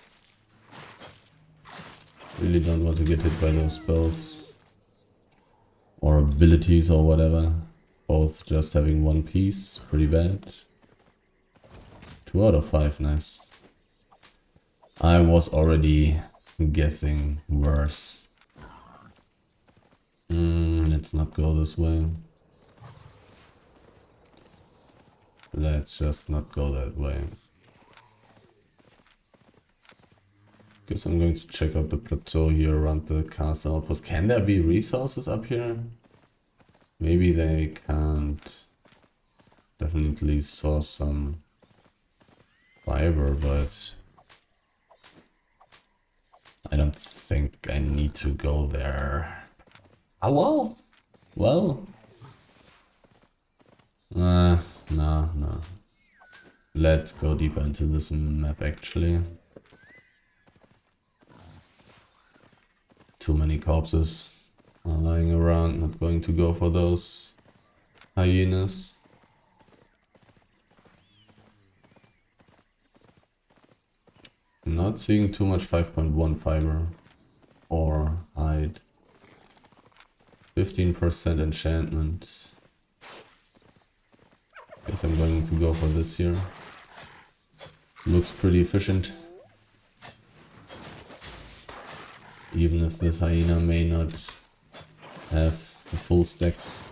Really don't want to get hit by those spells. Or abilities or whatever. Both just having 1 piece. Pretty bad. 2 out of 5, nice. I was already guessing worse. Let's not go this way. Let's just not go that way. Guess I'm going to check out the plateau here around the castle outpost. Can there be resources up here? Maybe they can't. Definitely saw some fiber, but I don't think I need to go there. Oh well. No. Let's go deeper into this map actually. Too many corpses are lying around, not going to go for those hyenas. Not seeing too much 5.1 fiber or hide. 15% enchantment. Guess I'm going to go for this here. Looks pretty efficient. Even if this hyena may not have the full stacks.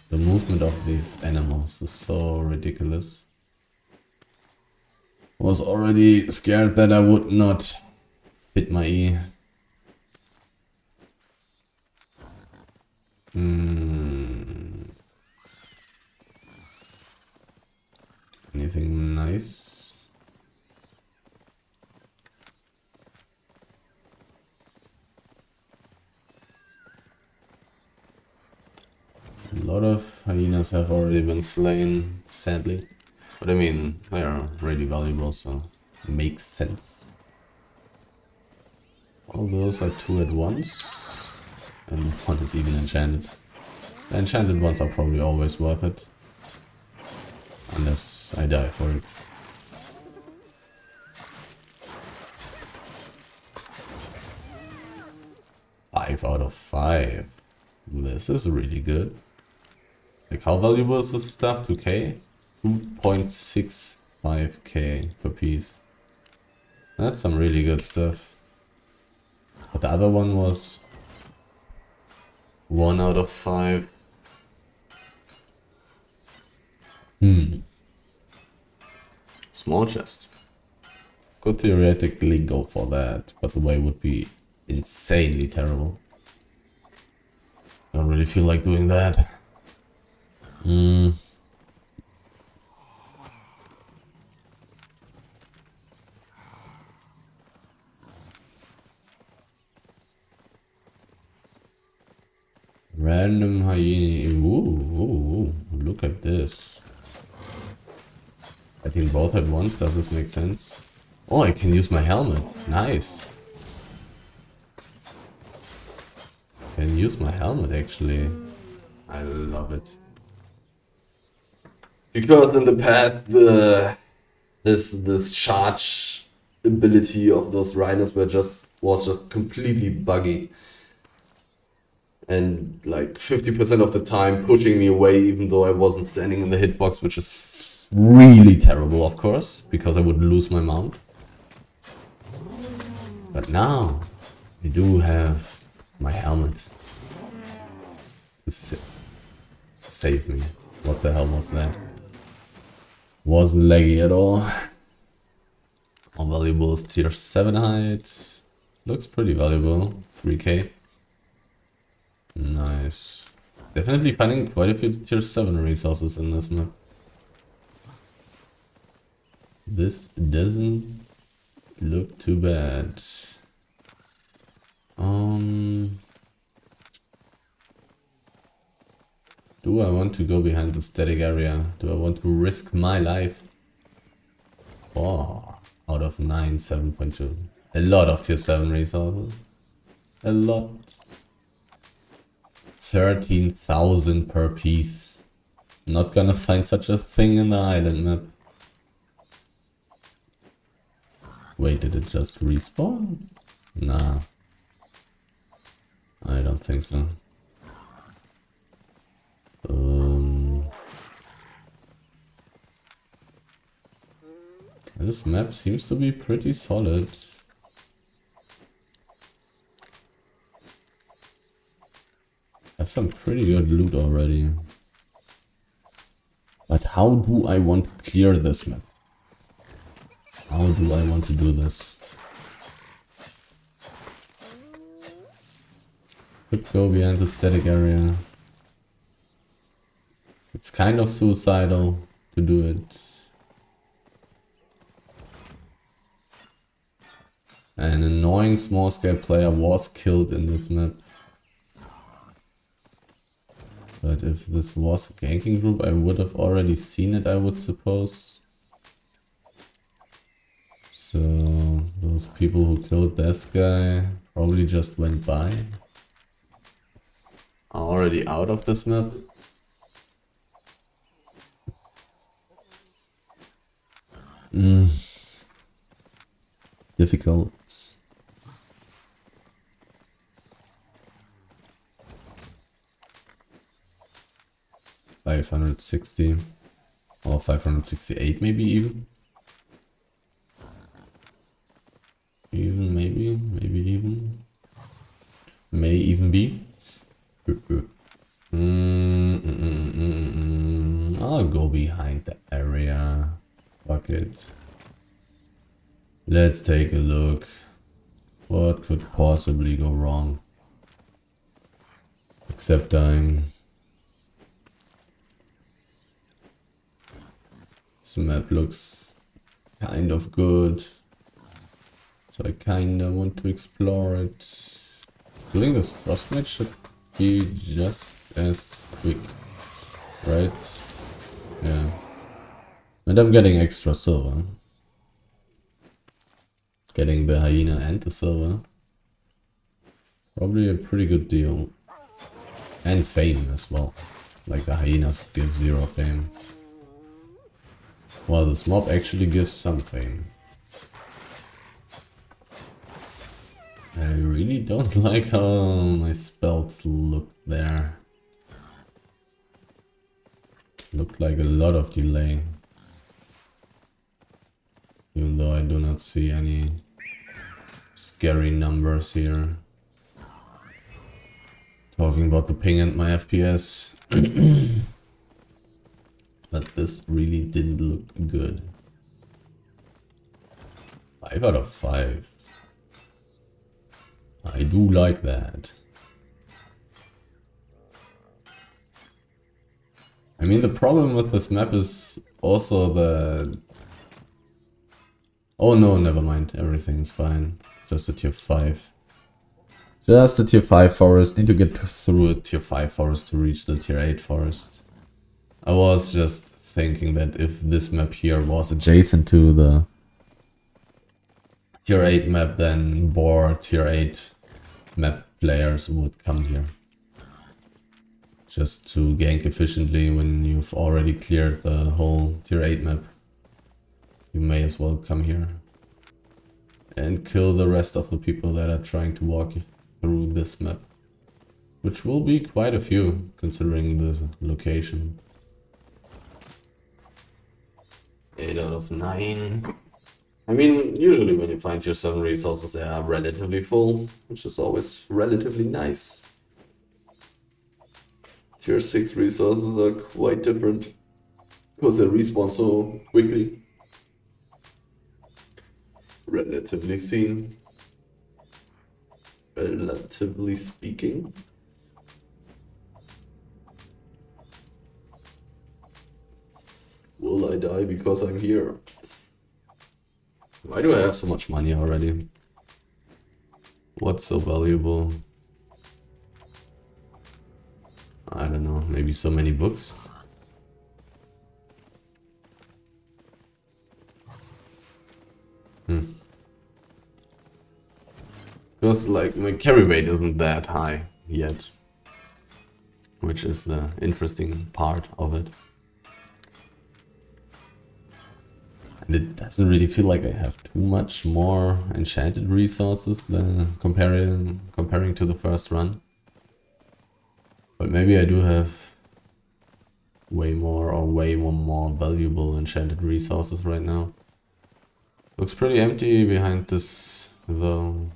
The movement of these animals is so ridiculous. Was already scared that I would not hit my E. Anything nice? A lot of hyenas have already been slain, sadly. But I mean, they are really valuable, so it makes sense. All those are 2 at once. And 1 is even enchanted. The enchanted ones are probably always worth it. Unless I die for it. Five out of 5. This is really good. Like, how valuable is this stuff? 2k? 2.65k per piece. That's some really good stuff. But the other one was 1 out of 5. Small chest. Could theoretically go for that, but the way would be insanely terrible. Don't really feel like doing that. Random hyena. Ooh, look at this. I think both at once. Does this make sense? Oh, I can use my helmet. Nice. Can use my helmet actually. I love it. Because in the past, this charge ability of those rhinos was just completely buggy. And like 50% of the time pushing me away even though I wasn't standing in the hitbox, which is really terrible, of course, because I would lose my mount. But now I do have my helmet to save me. What the hell was that? Wasn't laggy at all. How valuable is tier 7 height? Looks pretty valuable. 3k. Nice. Definitely finding quite a few tier 7 resources in this map. This doesn't look too bad. Do I want to go behind the static area? Do I want to risk my life? Oh, out of 9, 7.2. A lot of tier 7 resources. A lot. 13,000 per piece. Not gonna find such a thing in the island map. Wait, did it just respawn? Nah. I don't think so. This map seems to be pretty solid. I have some pretty good loot already. But how do I want to clear this map? How do I want to do this? Could go behind the static area. It's kind of suicidal to do it. An annoying small scale player was killed in this map. But if this was a ganking group, I would have already seen it, I would suppose. So those people who killed this guy probably just went by. Are already out of this map. Difficult. 560 or 568 maybe even. Maybe even. May even be. I'll go behind the area. Fuck it. Let's take a look. What could possibly go wrong? Except dying. This map looks kind of good. So I kinda want to explore it. Doing this frostmate should be just as quick, right? Yeah. And I'm getting extra silver. Getting the hyena and the silver. Probably a pretty good deal. And fame as well. Like the hyenas give 0 fame. While this mob actually gives some fame. I really don't like how my spells look there. Looked like a lot of delay. Even though I do not see any scary numbers here. Talking about the ping and my FPS. But this really didn't look good. 5 out of 5. I do like that. I mean, the problem with this map is also the... Oh no, never mind. Everything is fine. Just a tier 5. Just a tier 5 forest. Need to get through a tier 5 forest to reach the tier 8 forest. I was just thinking that if this map here was adjacent to the tier 8 map, then more tier 8 map players would come here. just to gank efficiently when you've already cleared the whole tier 8 map. You may as well come here and kill the rest of the people that are trying to walk through this map. Which will be quite a few, considering the location. 8 out of 9. I mean, usually when you find tier 7 resources, they are relatively full, which is always relatively nice. Tier 6 resources are quite different, because they respawn so quickly. Relatively speaking. Will I die because I'm here? Why do I have so much money already? What's so valuable? I don't know, maybe so many books? Because like my carry rate isn't that high yet, which is the interesting part of it. And it doesn't really feel like I have too much more enchanted resources than comparing to the first run. But maybe I do have way more valuable enchanted resources right now. Looks pretty empty behind this though.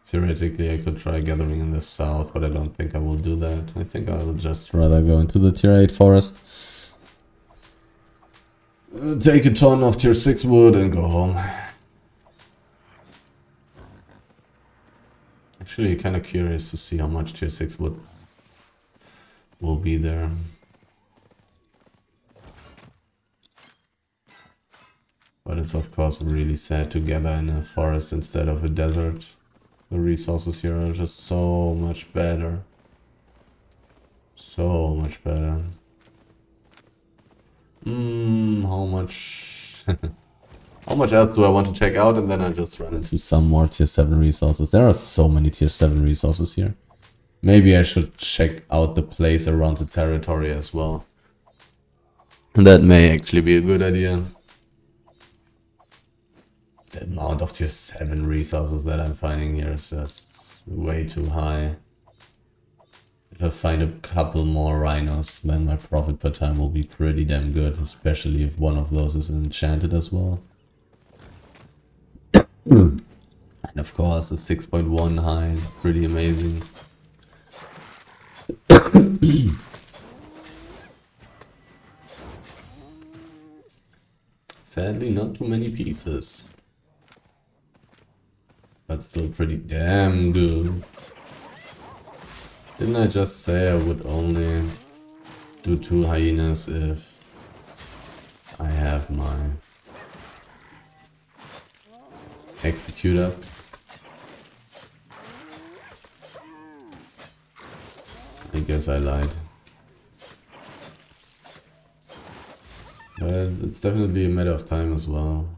Theoretically I could try gathering in the south, but I don't think I will do that. I think I will just rather go into the tier 8 forest. Take a ton of tier 6 wood and go home. Actually kind of curious to see how much tier 6 wood will be there. But it's of course really sad to gather in a forest instead of a desert. The resources here are just so much better. So much better. How much... How much else do I want to check out? And then I just run into some more tier 7 resources. There are so many tier 7 resources here. Maybe I should check out the place around the territory as well. That may actually be a good idea. The amount of tier 7 resources that I'm finding here is just way too high. If I find a couple more rhinos, then my profit per time will be pretty damn good, especially if one of those is enchanted as well. And of course the 6.1 high, pretty amazing. Sadly not too many pieces. But still pretty damn good. Didn't I just say I would only do 2 hyenas if I have my execute up? I guess I lied. But it's definitely a matter of time as well.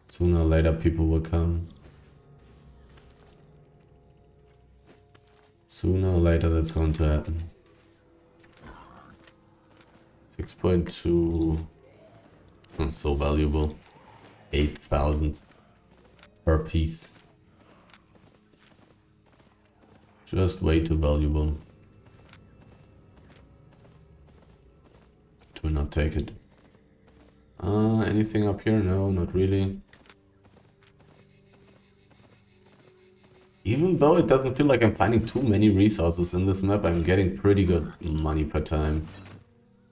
Sooner or later people will come. Sooner or later that's going to happen. 6.2. That's so valuable. 8,000 per piece. Just way too valuable to not take it. Anything up here? No, not really. Even though it doesn't feel like I'm finding too many resources in this map, I'm getting pretty good money per time.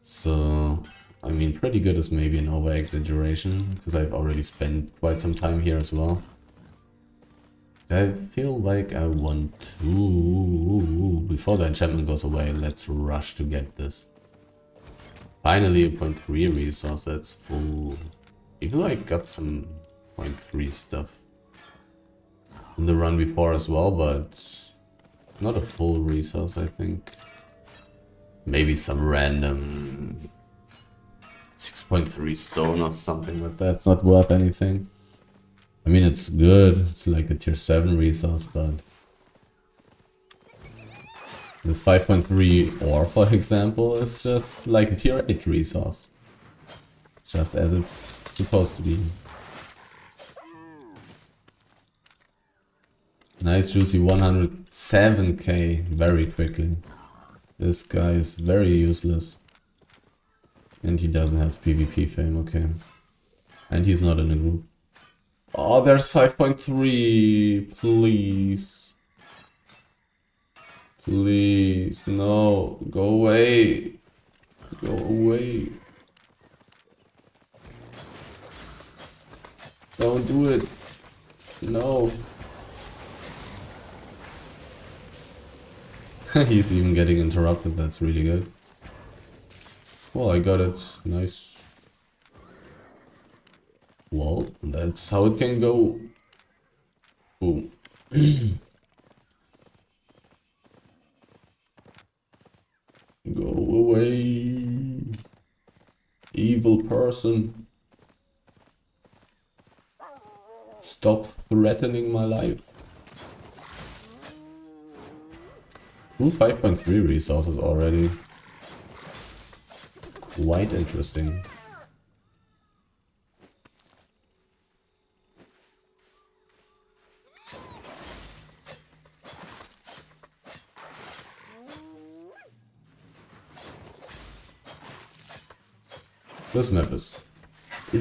So, I mean, pretty good is maybe an over-exaggeration, because I've already spent quite some time here as well. I feel like I want to... Before the enchantment goes away, let's rush to get this. Finally, a 0.3 resource, that's full. Even though I got some 0.3 stuff in the run before as well, but not a full resource, I think. Maybe some random 6.3 stone or something, but that's not worth anything. I mean, it's good. It's like a tier 7 resource, but this 5.3 ore, for example, is just like a tier 8 resource. Just as it's supposed to be. Nice juicy 107k very quickly. This guy is very useless. And he doesn't have PvP fame, okay. And he's not in a group. Oh, there's 5.3, please. Please, no, go away. Go away. Don't do it. No. He's even getting interrupted, that's really good. Well, I got it. Nice. Well, that's how it can go. Boom. Go away. Evil person. Stop threatening my life. Ooh, 5.3 resources already. Quite interesting. This map is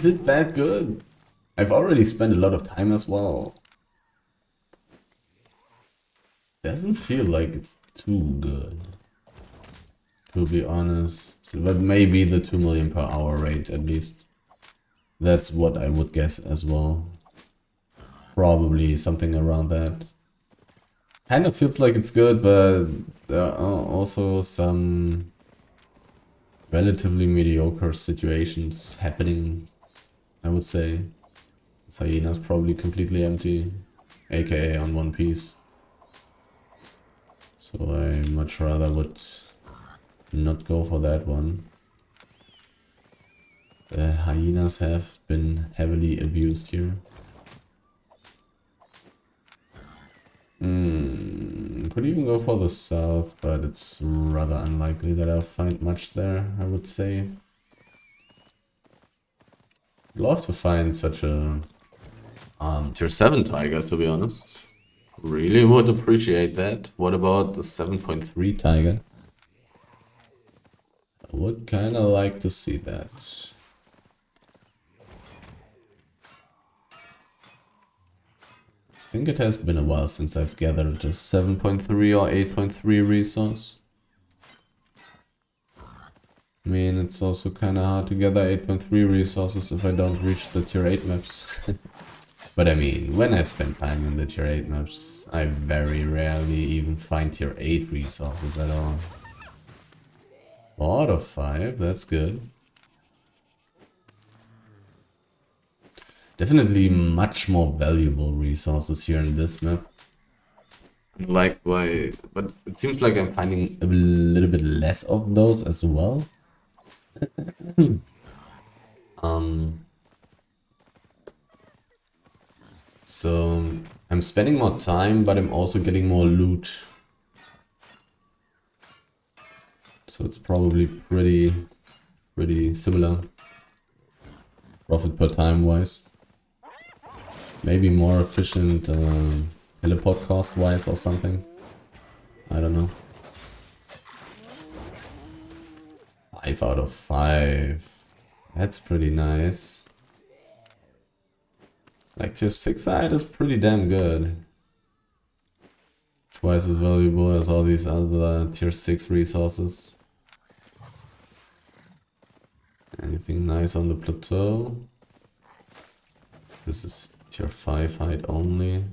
it that good? I've already spent a lot of time as well. Doesn't feel like it's too good, to be honest. But maybe the 2 million per hour rate at least. That's what I would guess as well. Probably something around that. Kind of feels like it's good, but there are also some relatively mediocre situations happening, I would say. Hyena's probably completely empty, aka on one piece. So I much rather would not go for that one. The hyenas have been heavily abused here. Could even go for the south, but it's rather unlikely that I'll find much there, I would say. I'd love to find such a tier 7 tiger, to be honest. Really would appreciate that. What about the 7.3 tiger? I would kind of like to see that. I think it has been a while since I've gathered a 7.3 or 8.3 resource. I mean, it's also kind of hard to gather 8.3 resources if I don't reach the tier 8 maps. But I mean, when I spend time in the tier 8 maps, I very rarely even find tier 8 resources at all. 4 out of 5, that's good. Definitely much more valuable resources here in this map. Like why, but it seems like I'm finding a little bit less of those as well. So I'm spending more time, but I'm also getting more loot. So it's probably pretty similar. Profit per time wise. Maybe more efficient teleport cost wise or something. I don't know. 5 out of 5. That's pretty nice. Like tier 6 side is pretty damn good. Twice as valuable as all these other tier 6 resources. Anything nice on the plateau? This is tier 5 height only.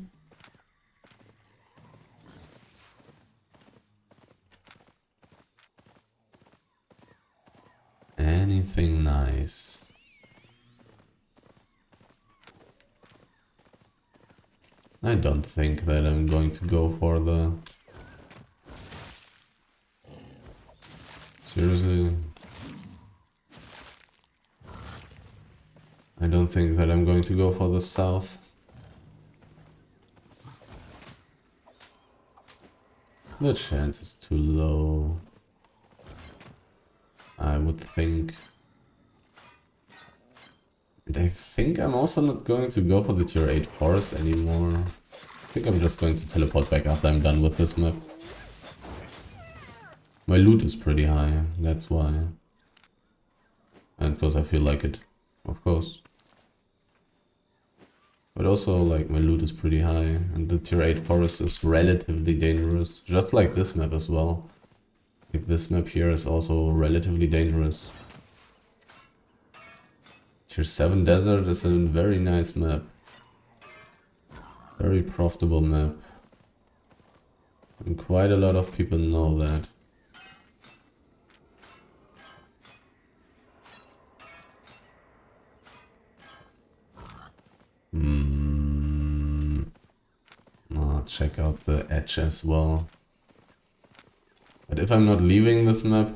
Anything nice? I don't think that I'm going to go for the... Seriously? I don't think that I'm going to go for the south. The chance is too low, I would think. And I think I'm also not going to go for the tier 8 forest anymore. I think I'm just going to teleport back after I'm done with this map. My loot is pretty high, that's why. And because I feel like it, of course. But also, like, my loot is pretty high, and the tier 8 forest is relatively dangerous, just like this map as well. Like, this map here is also relatively dangerous. Tier 7 desert is a very nice map. Very profitable map. And quite a lot of people know that. I'll check out the edge as well. But if I'm not leaving this map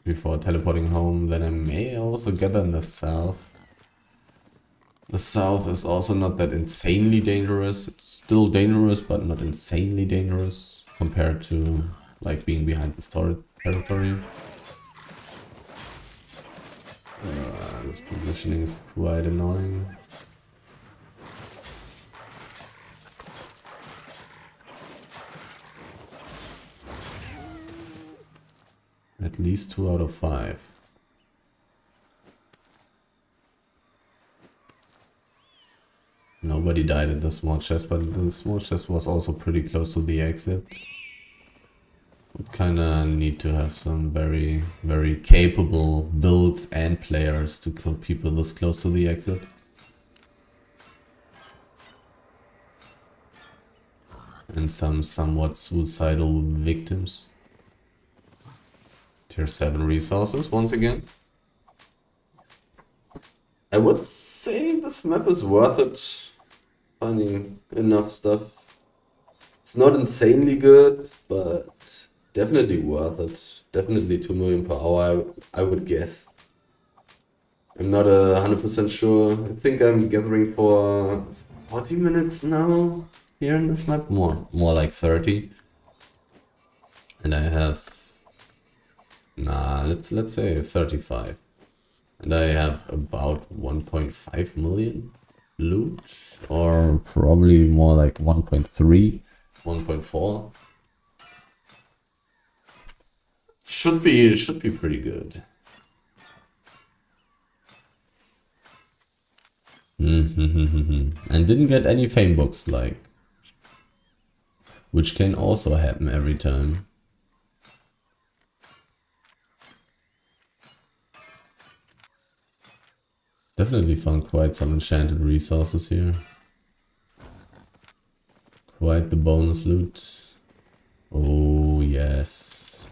before teleporting home, then I may also gather in the south. The south is also not that insanely dangerous. It's still dangerous, but not insanely dangerous compared to like being behind the storage territory. This positioning is quite annoying. At least 2 out of 5. Nobody died at the small chest, but the small chest was also pretty close to the exit. We kinda need to have some very, very capable builds and players to kill people this close to the exit. And some somewhat suicidal victims. Tier 7 resources once again. I would say this map is worth it. Finding enough stuff. It's not insanely good, but definitely worth it. Definitely 2 million per hour, I would guess. I'm not 100% sure. I think I'm gathering for 40 minutes now here in this map. More like 30. And I have... Nah, let's say 35. And I have about 1.5 million loot, or probably more like 1.3, 1.4. Should be pretty good. And didn't get any fame books, like, which can also happen every time. Definitely found quite some enchanted resources here. Quite the bonus loot. Oh yes.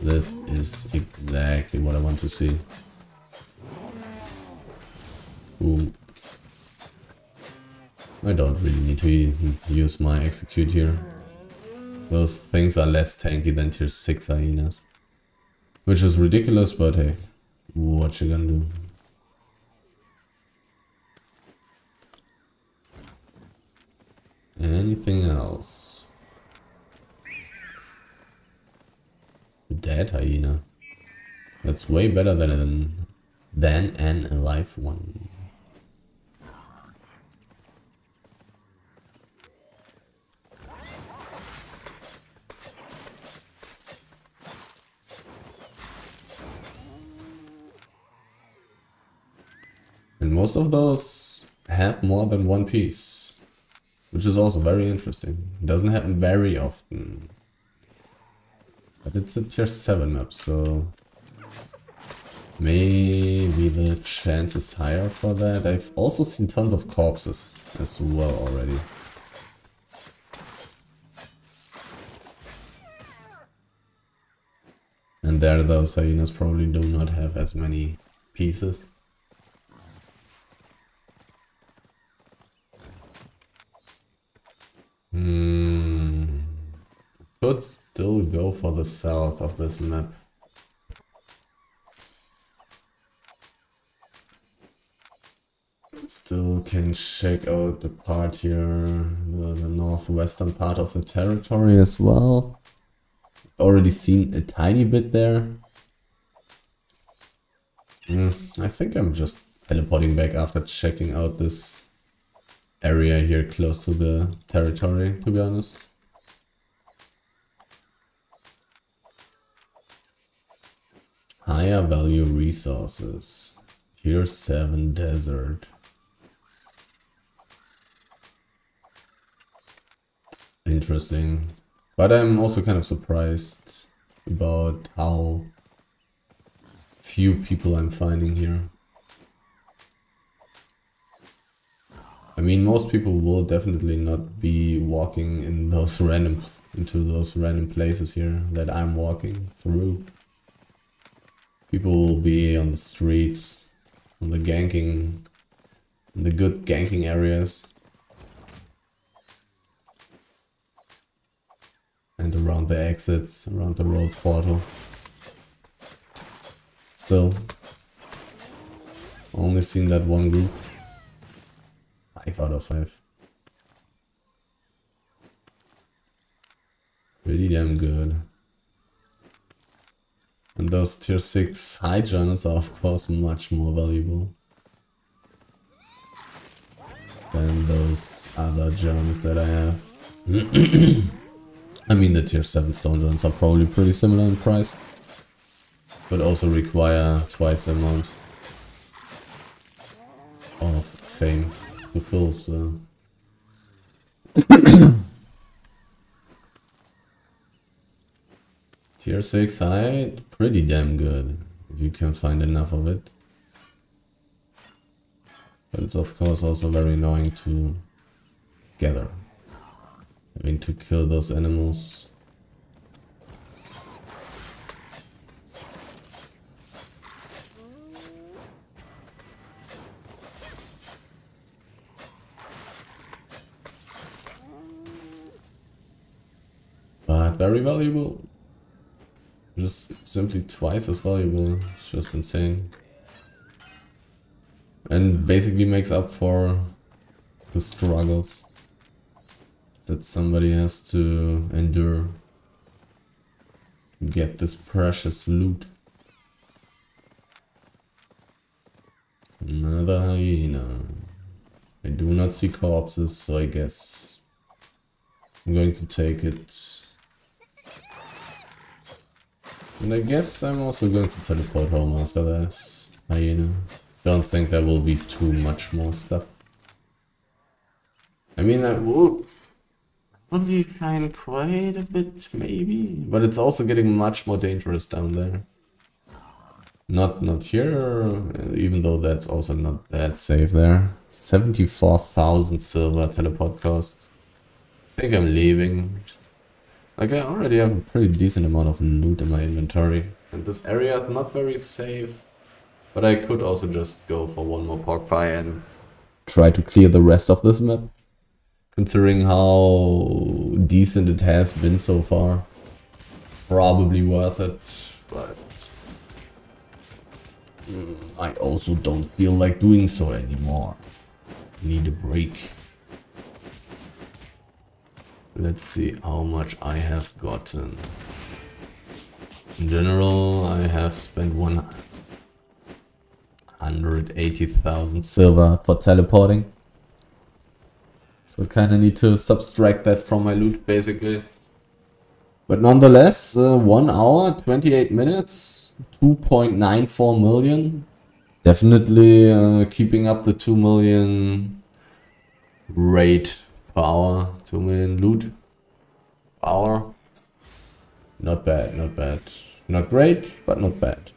This is exactly what I want to see. Boom. I don't really need to use my execute here. Those things are less tanky than tier 6 hyenas. Which is ridiculous, but hey, what you gonna do? Anything else? A dead hyena. That's way better than an alive one. And most of those have more than one piece, which is also very interesting. It doesn't happen very often. But it's a tier 7 map, so maybe the chance is higher for that. I've also seen tons of corpses as well already. And there those hyenas probably do not have as many pieces. Could still go for the south of this map. Still can check out the part here, the northwestern part of the territory as well. Already seen a tiny bit there. I think I'm just teleporting back after checking out this area here close to the territory, to be honest. Higher value resources. Tier 7 desert. Interesting. But I'm also kind of surprised about how few people I'm finding here. I mean, most people will definitely not be walking in those into those random places here that I'm walking through. People will be on the streets, on the ganking, in the good ganking areas. And around the exits, around the road portal. Still, only seen that one group. 5 out of 5. Pretty damn good. And those tier 6 high journals are of course much more valuable than those other journals that I have. I mean, the tier 7 stone journals are probably pretty similar in price, but also require twice the amount of fame to fill, so... Tier 6 high, pretty damn good, if you can find enough of it. But it's of course also very annoying to gather. Having to kill those animals. But very valuable. Just simply twice as valuable. It's just insane. And basically makes up for the struggles that somebody has to endure to get this precious loot. Another hyena. I do not see corpses, so I guess I'm going to take it. And I guess I'm also going to teleport home after this hyena. Don't think there will be too much more stuff. I mean, I would be find quite a bit, maybe. But it's also getting much more dangerous down there. Not here, even though that's also not that safe there. 74,000 silver teleport cost. I think I'm leaving. Like, I already have a pretty decent amount of loot in my inventory. And this area is not very safe. But I could also just go for one more pork pie and try to clear the rest of this map. Considering how decent it has been so far. Probably worth it, but I also don't feel like doing so anymore. Need a break. Let's see how much I have gotten. In general, I have spent 180,000 silver for teleporting. So I kind of need to subtract that from my loot, basically. But nonetheless, 1 hour, 28 minutes, 2.94 million. Definitely keeping up the 2 million rate per hour, 2 million loot per hour. Not bad, not bad. Not great, but not bad.